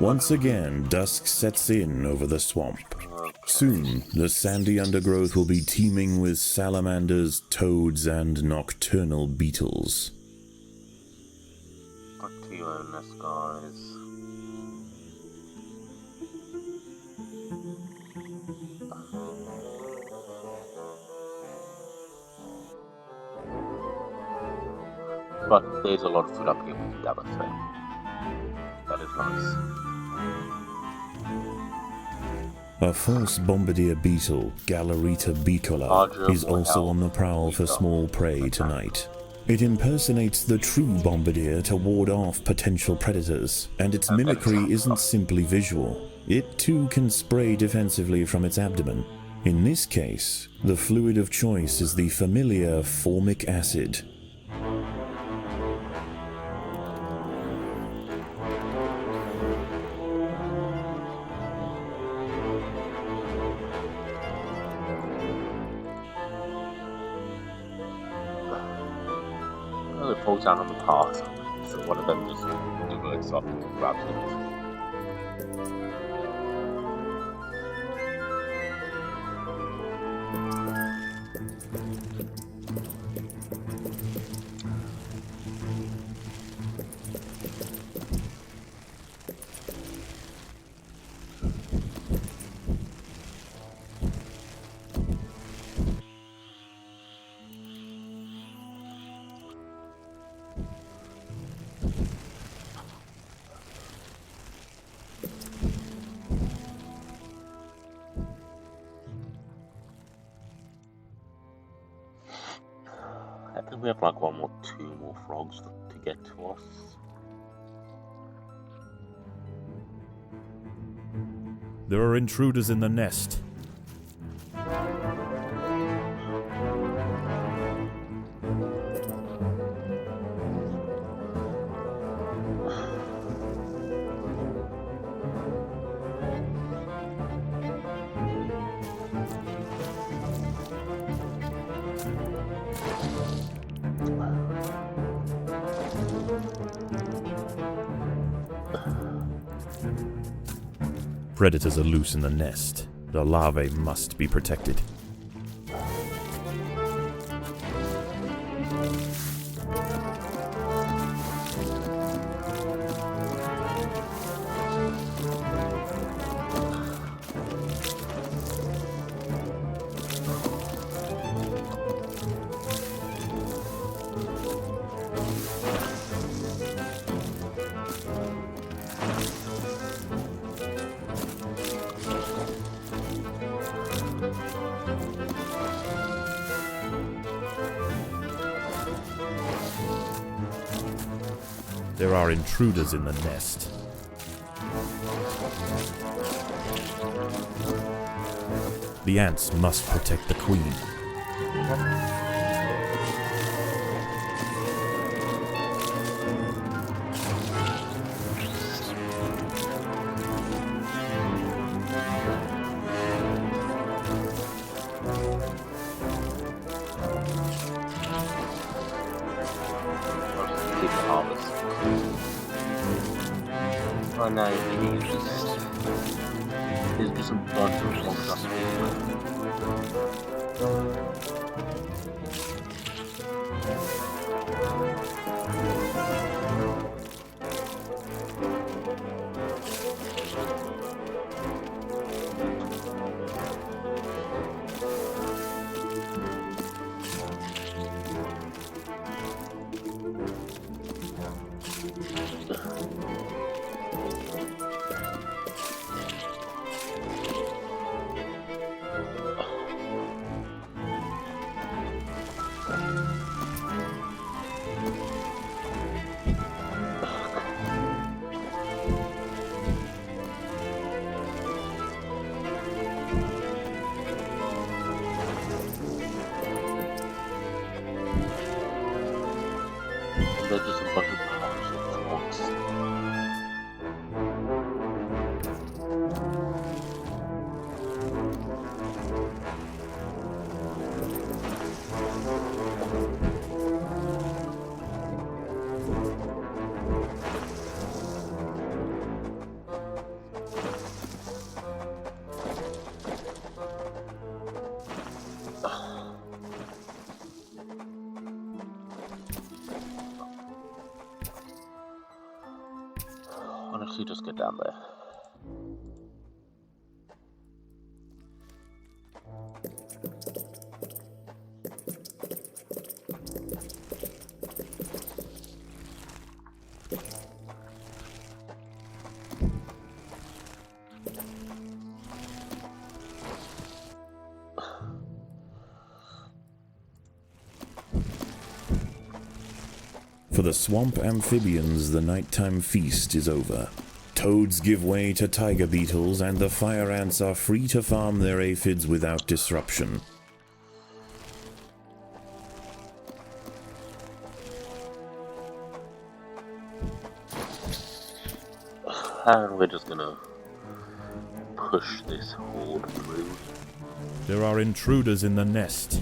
Once again, dusk sets in over the swamp. Soon, the sandy undergrowth will be teeming with salamanders, toads, and nocturnal beetles. Back to you, Ernest, guys. But there's a lot of food up here with the other thing. That is nice. A false bombardier beetle, Galerita bicolor, is also on the prowl for small prey tonight. It impersonates the true bombardier to ward off potential predators, and its mimicry isn't simply visual. It too can spray defensively from its abdomen. In this case, the fluid of choice is the familiar formic acid. It falls down on the path, so one of them just diverts up and grabs it. I think we have like one or two more frogs to get to us. There are intruders in the nest. Predators are loose in the nest. The larvae must be protected. There are intruders in the nest. The ants must protect the queen. Oh no, there's just a bunch of frogs up here. honestly just get down there. For the swamp amphibians, the nighttime feast is over. Toads give way to tiger beetles, and the fire ants are free to farm their aphids without disruption. And we're just gonna push this horde through. There are intruders in the nest.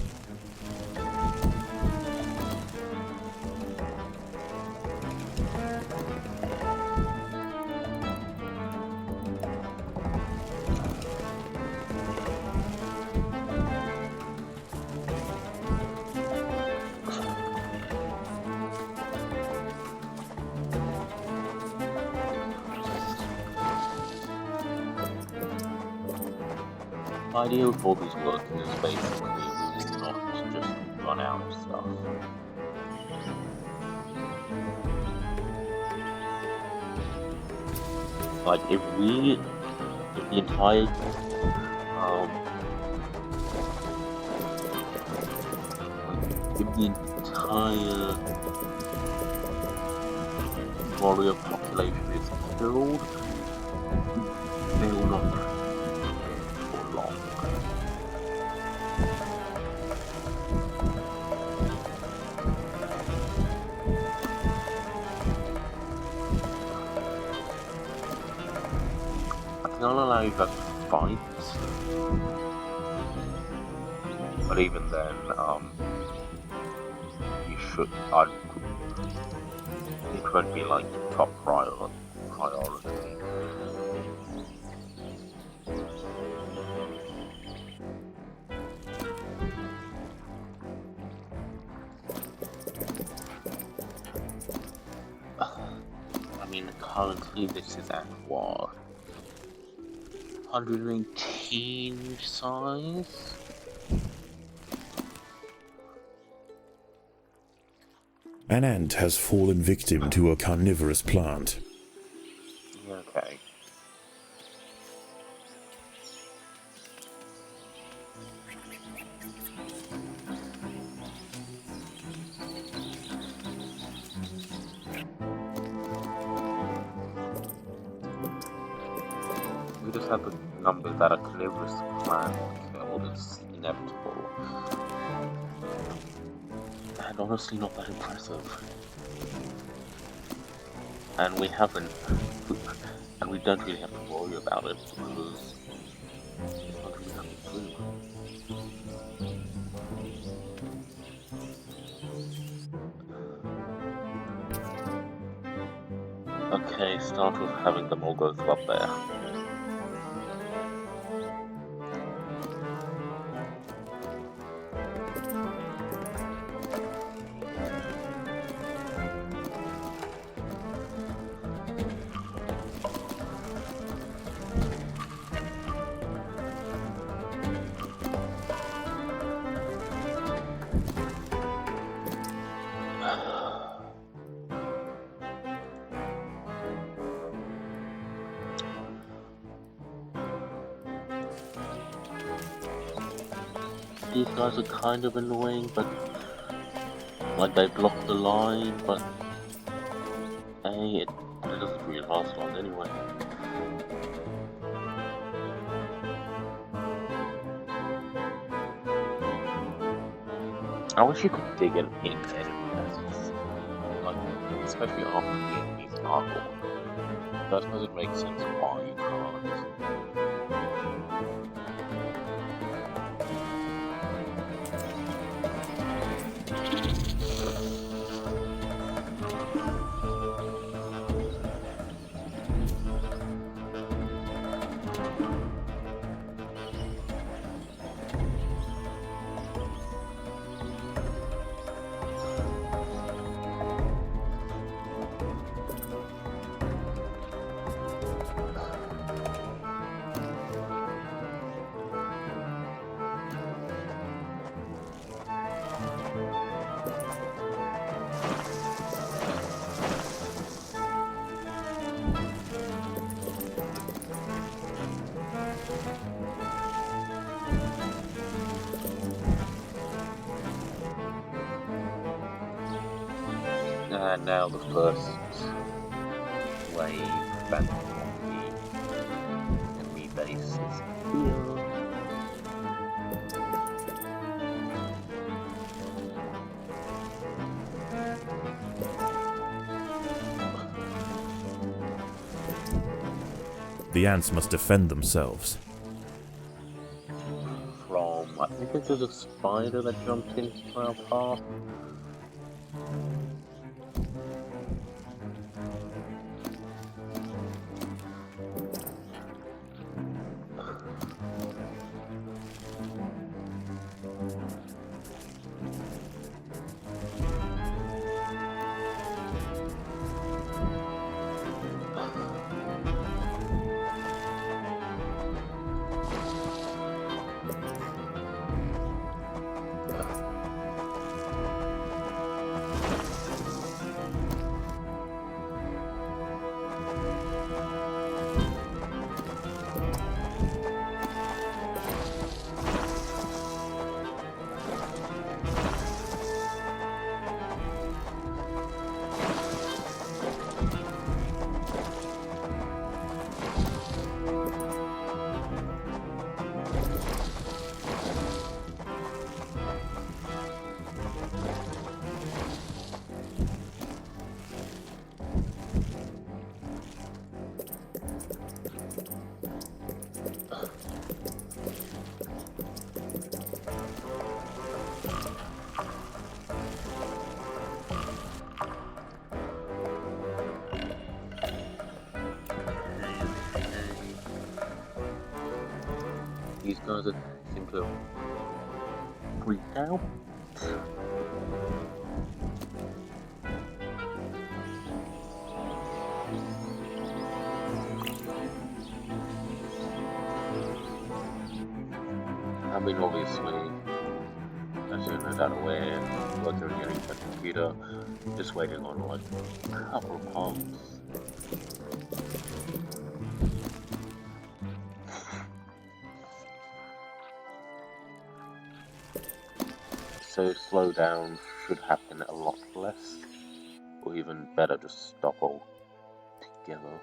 The idea of all these working is basically not just run out of stuff. Like if the entire warrior population is killed, they will not for long. I think I'll allow you guys to fight, but even then, you should. It won't be like top priority. I mean, currently this is at what? 118 size? An ant has fallen victim to a carnivorous plant. Okay. We just have the numbers that are carnivorous plant killed. It's inevitable. And honestly not that impressive. And we haven't, and we don't really have to worry about it because it's not really coming through. Okay, start with having them all go up there. These guys are kind of annoying, but like they block the line, but hey, it doesn't really last long anyway. I wish you could dig in enemy nests, like especially after the enemies are gone. I suppose it makes sense why you can't. And now the first wave back on the enemy base is here. The ants must defend themselves. From, I think it was a spider that jumped into our path. These guys seem to have freaked out. I mean, obviously, as soon as I'm aware, working getting to the computer, just waiting on like a couple of pumps. So slow down should happen a lot less, or even better, just stop altogether.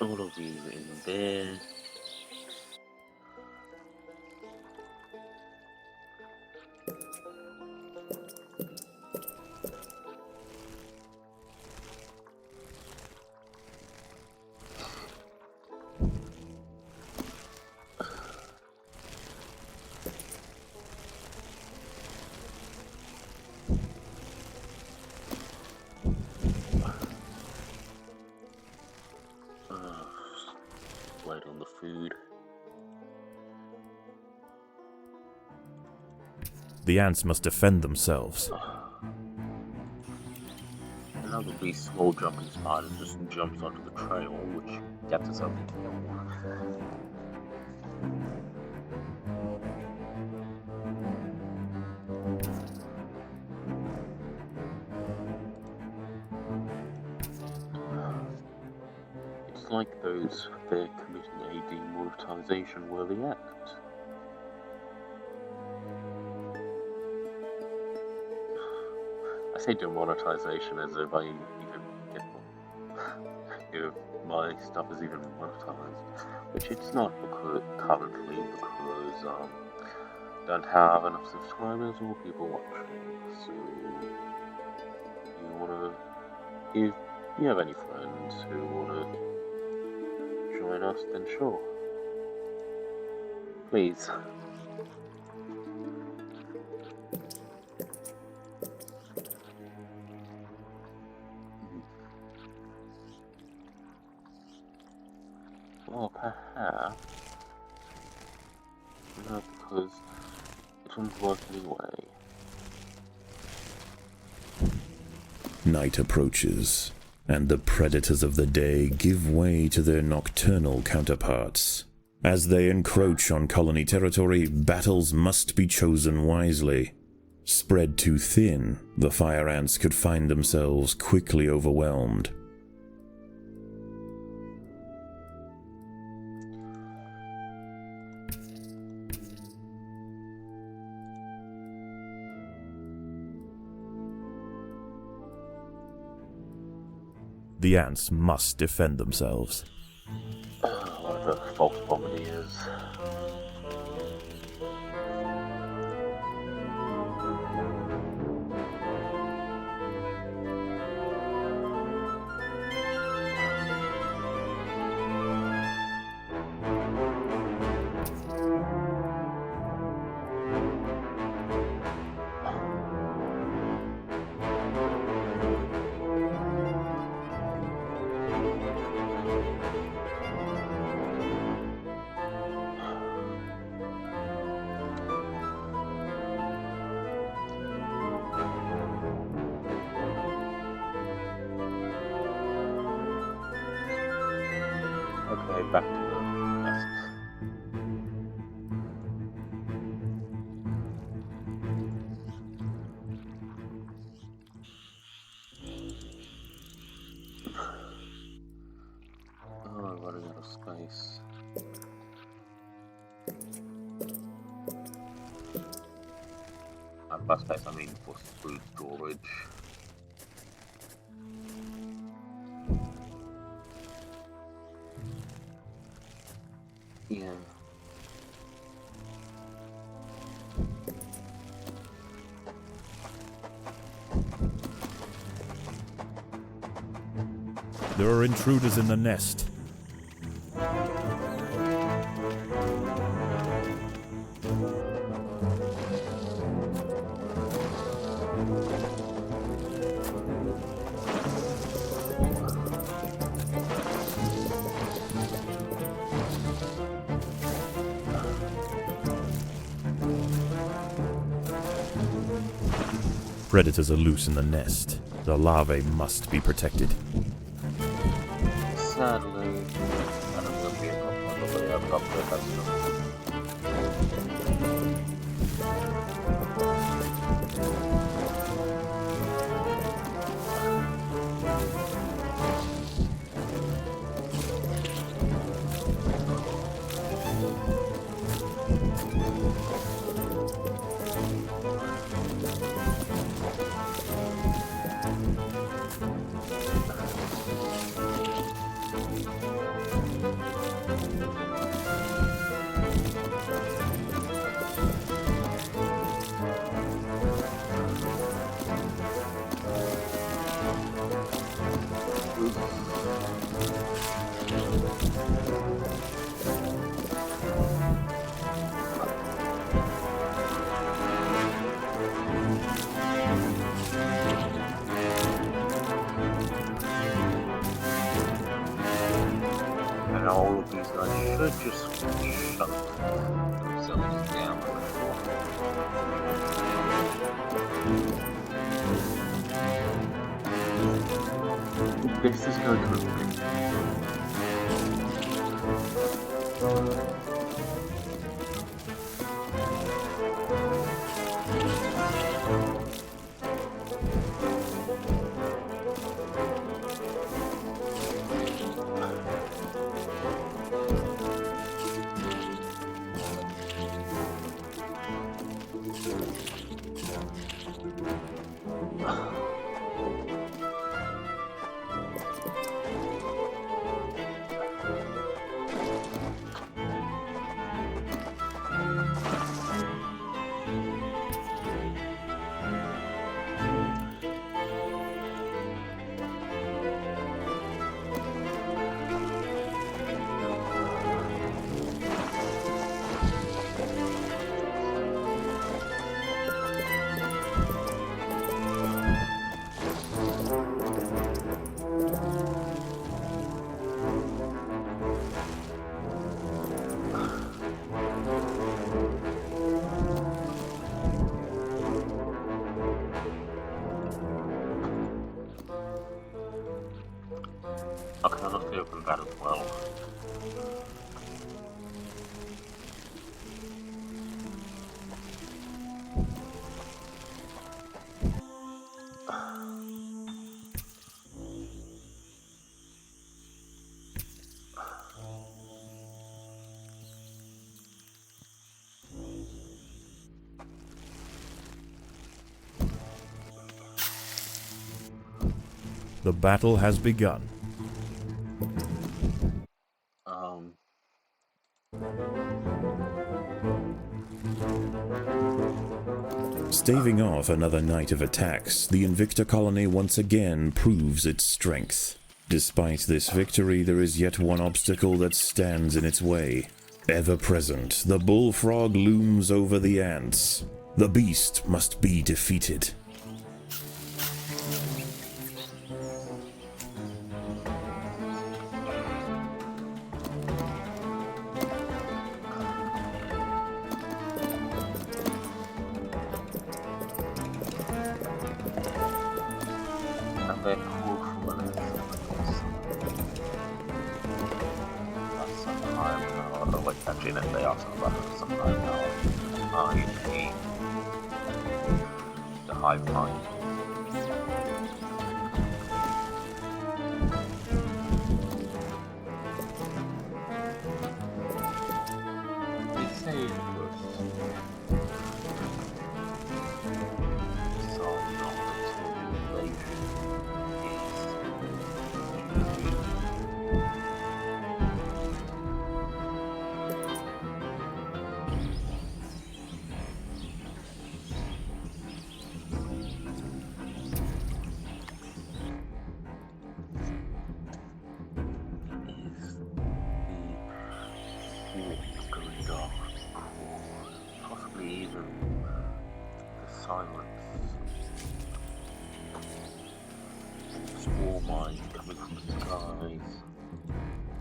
All of you in there. Wait on the food. The ants must defend themselves. Another of these small jumping spiders just jumps onto the trail, which gets us over the hill. It's like those they're committing a demoralization worthy act. I say demonetization as if I even get my stuff is even monetized, which it's not currently because don't have enough subscribers or people watching. So if you have any friends who wanna join us, then sure. Please. Well, perhaps. No, because it wouldn't work anyway. Night approaches, and the predators of the day give way to their nocturnal counterparts. As they encroach on colony territory, battles must be chosen wisely. Spread too thin, the fire ants could find themselves quickly overwhelmed. The ants must defend themselves. Whatever false bomb it is. Okay, back to the nests. Oh, running out of space. By space, I mean for food storage. Yeah. There are intruders in the nest. Predators are loose in the nest. The larvae must be protected. Sadly, I don't know if I've got that stuff. And all of these guys should just shut themselves down. This is going to be. that as well. The battle has begun. Staving off another night of attacks, the Invicta colony once again proves its strength. Despite this victory, there is yet one obstacle that stands in its way. Ever present, the bullfrog looms over the ants. The beast must be defeated.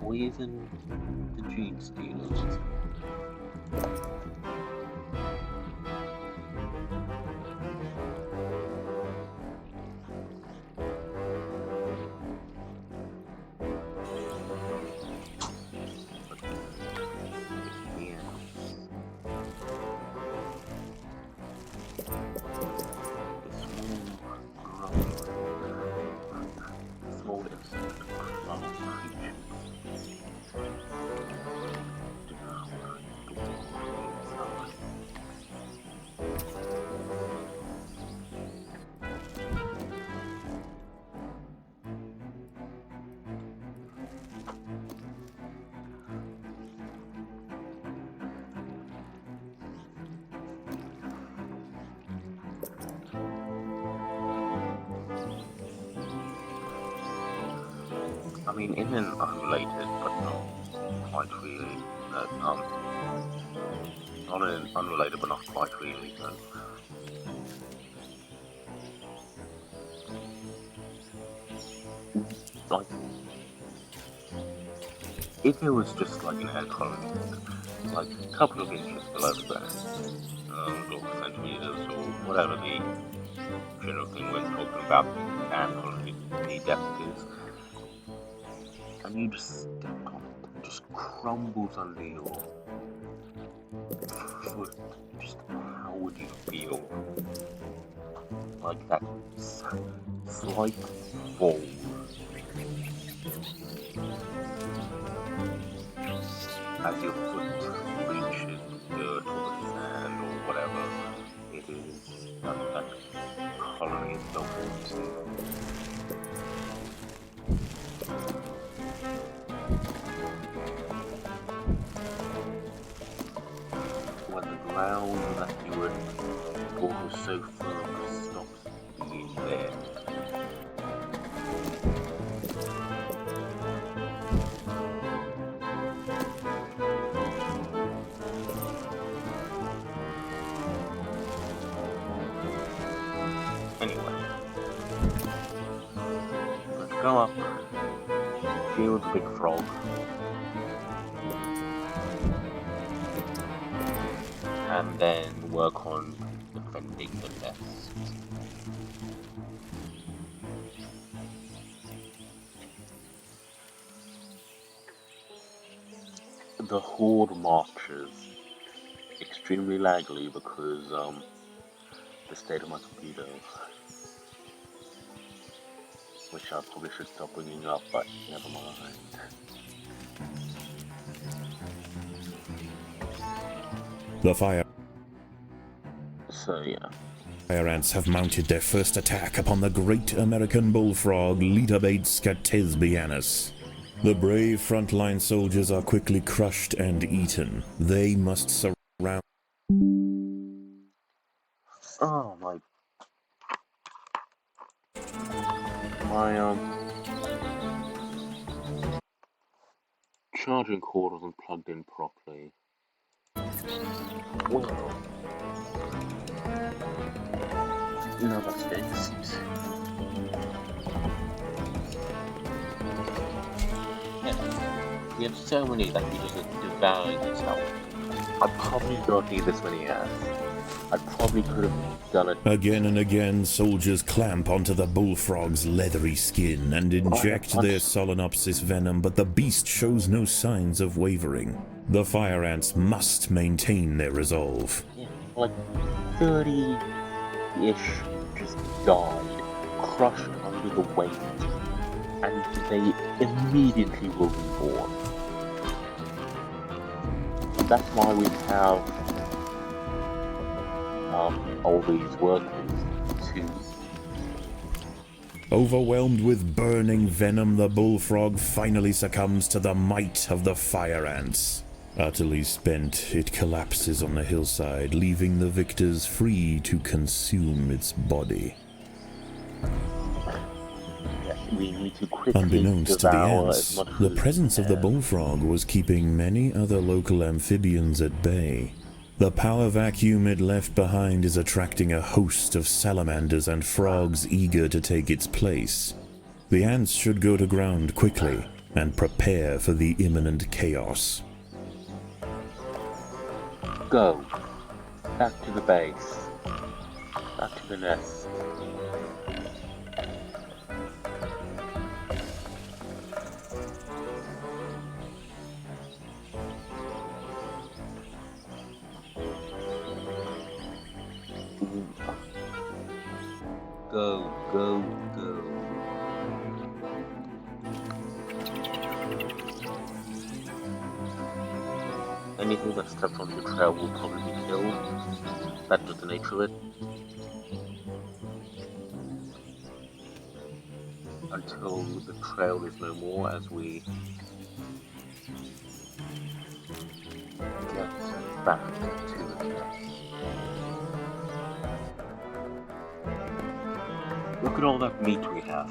Or even the gene stealers. I mean, in an unrelated, but not quite really, not in an unrelated, but not quite really, like, if it was just like an air colony, like a couple of inches below the ground, or centimeters, or whatever the general thing when talking about ant colony, the depth is, and you just step on it, it just crumbles under your foot. Just how would you feel? Like that slight fall. As your foot reaches dirt or sand or whatever it is that colony is built into. When the ground that you would walk so firm stops being there. Anyway, let's go up, deal with the big frog, and then work on defending the nest. the horde marches extremely laggly because the state of my computer, which I probably should stop bringing up, but never mind. The fire So yeah. ants have mounted their first attack upon the great American bullfrog Litabates catesbianus. The brave frontline soldiers are quickly crushed and eaten. They must surround. Oh my charging cord wasn't plugged in properly. Well, no, that's fixed. Yeah, we have so many that we just devour yourself. I probably don't need this many ants. I probably could have done it. Again and again, soldiers clamp onto the bullfrog's leathery skin and inject their Solenopsis venom, but the beast shows no signs of wavering. The fire ants must maintain their resolve. Yeah, like 30-ish just died, crushed under the weight, and they immediately will be born. And that's why we have all these workers to... Overwhelmed with burning venom, the bullfrog finally succumbs to the might of the fire ants. Utterly spent, it collapses on the hillside, leaving the victors free to consume its body. We need to quickly Unbeknownst to the devour ants, as much the food as presence we of the can. bullfrog was keeping many other local amphibians at bay. The power vacuum it left behind is attracting a host of salamanders and frogs eager to take its place. The ants should go to ground quickly and prepare for the imminent chaos. Go. Back to the base. Back to the nest. Go, go, go. Anything that steps on the trail will probably be killed. That's just the nature of it. Until the trail is no more as we get back to the nest. Look at all that meat we have.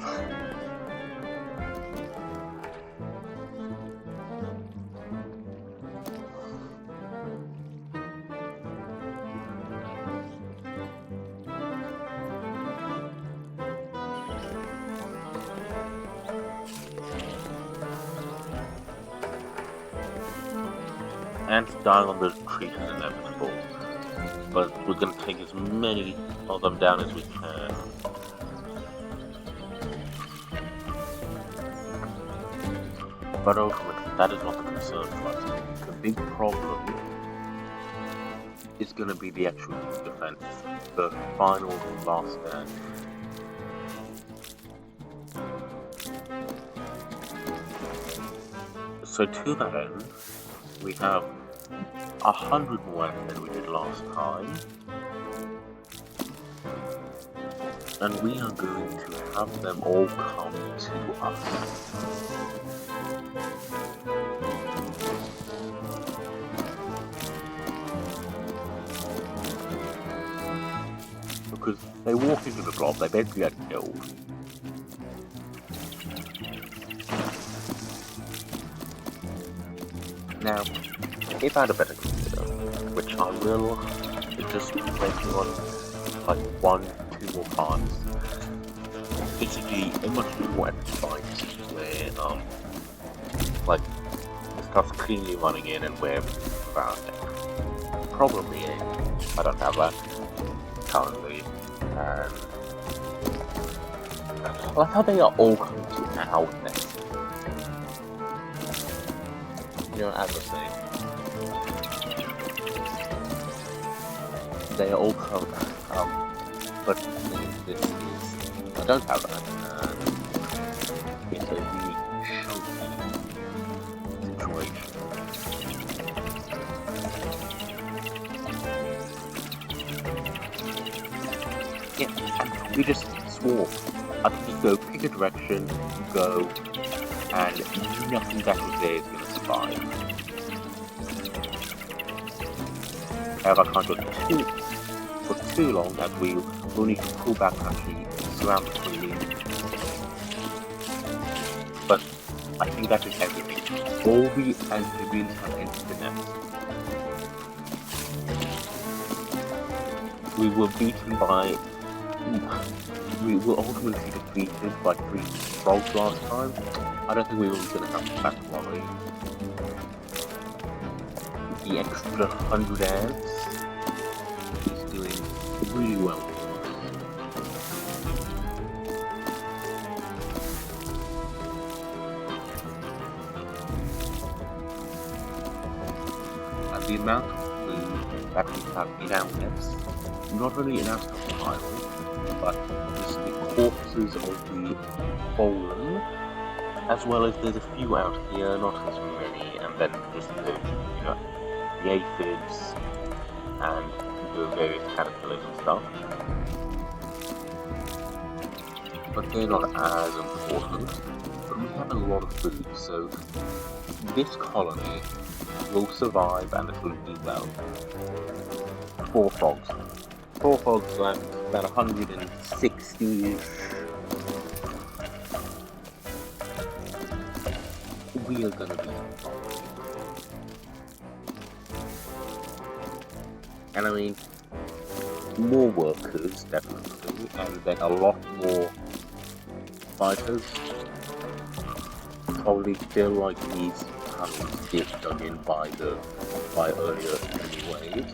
Ants dying on the trees is inevitable, but we're going to take as many of them down as we can. But ultimately, that is not the concern for us. The big problem is going to be the actual defense, the final last stand. So to that end, we have 100 more than we did last time, and we are going to have them all come to us. Because they walk into the blob, they basically get killed. Now, if I had a better computer, which I will, just making on like 1-2 more parts, basically a much more epic fight where like the stuff's cleanly running in and we're around it. Problem being, I don't have that currently, and I like how they are all coming to our nest. You know, as I was saying, they also but this is I don't have that, and it's a really chunky situation. Yeah, and we just swore. I can just go pick a direction, go, and nothing that was there is going to survive. However, I can't go for too long, as we will need to pull back and actually surround the tree. But I think that is everything. All the amphibians have entered the nest. We were beaten by... We were ultimately defeated by 3 frogs last time. I don't think we were going to have that worry. The extra 100 ants is doing really well. And the amount of food that we have in our nest, not only in our stockpile, but just the corpses of the fallen, as well as there's a few out here, not as many, and then just the, the aphids and the various caterpillars and stuff. But they're not as important. But we have a lot of food, so this colony will survive and it will do well. 4 frogs. 4 frogs and about 160-ish. We are gonna be fine. And I mean, more workers, definitely, and then a lot more fighters. Probably feel like these tunnels get dug in by earlier enemy waves.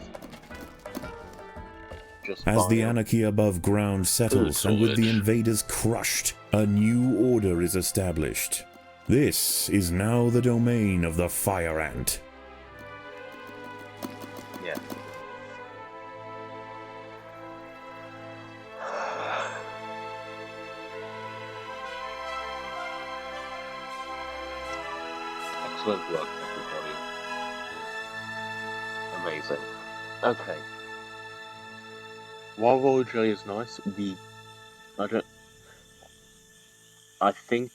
As the anarchy above ground settles and with the invaders crushed, a new order is established. This is now the domain of the fire ant. Yeah. Excellent work, everybody. Amazing. Okay. While royal jelly is nice, I think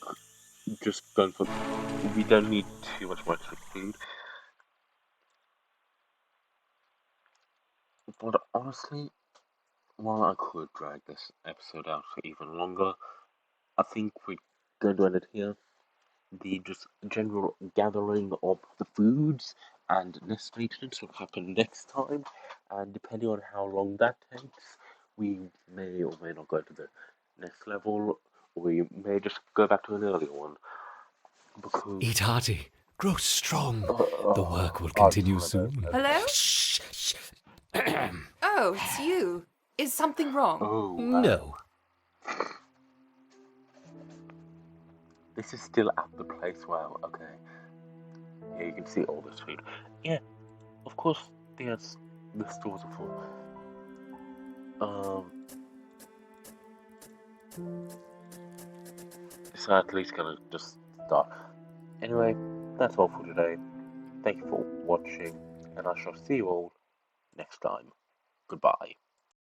just going for, we don't need too much more extra food. But honestly, while I could drag this episode out for even longer, I think we're going to end it here. The just general gathering of the foods and nest maintenance will happen next time, and depending on how long that takes, we may or may not go to the next level, or we may just go back to an earlier one. Because Eat hearty, grow strong. The work will continue soon. Hello? Shh, shh. Oh, it's you. Is something wrong? Oh, No. This is still at the place. Wow, okay. Yeah, you can see all this food. Yeah, of course, the stores are full. So at least gonna just start. Anyway, that's all for today. Thank you for watching, and I shall see you all next time. Goodbye.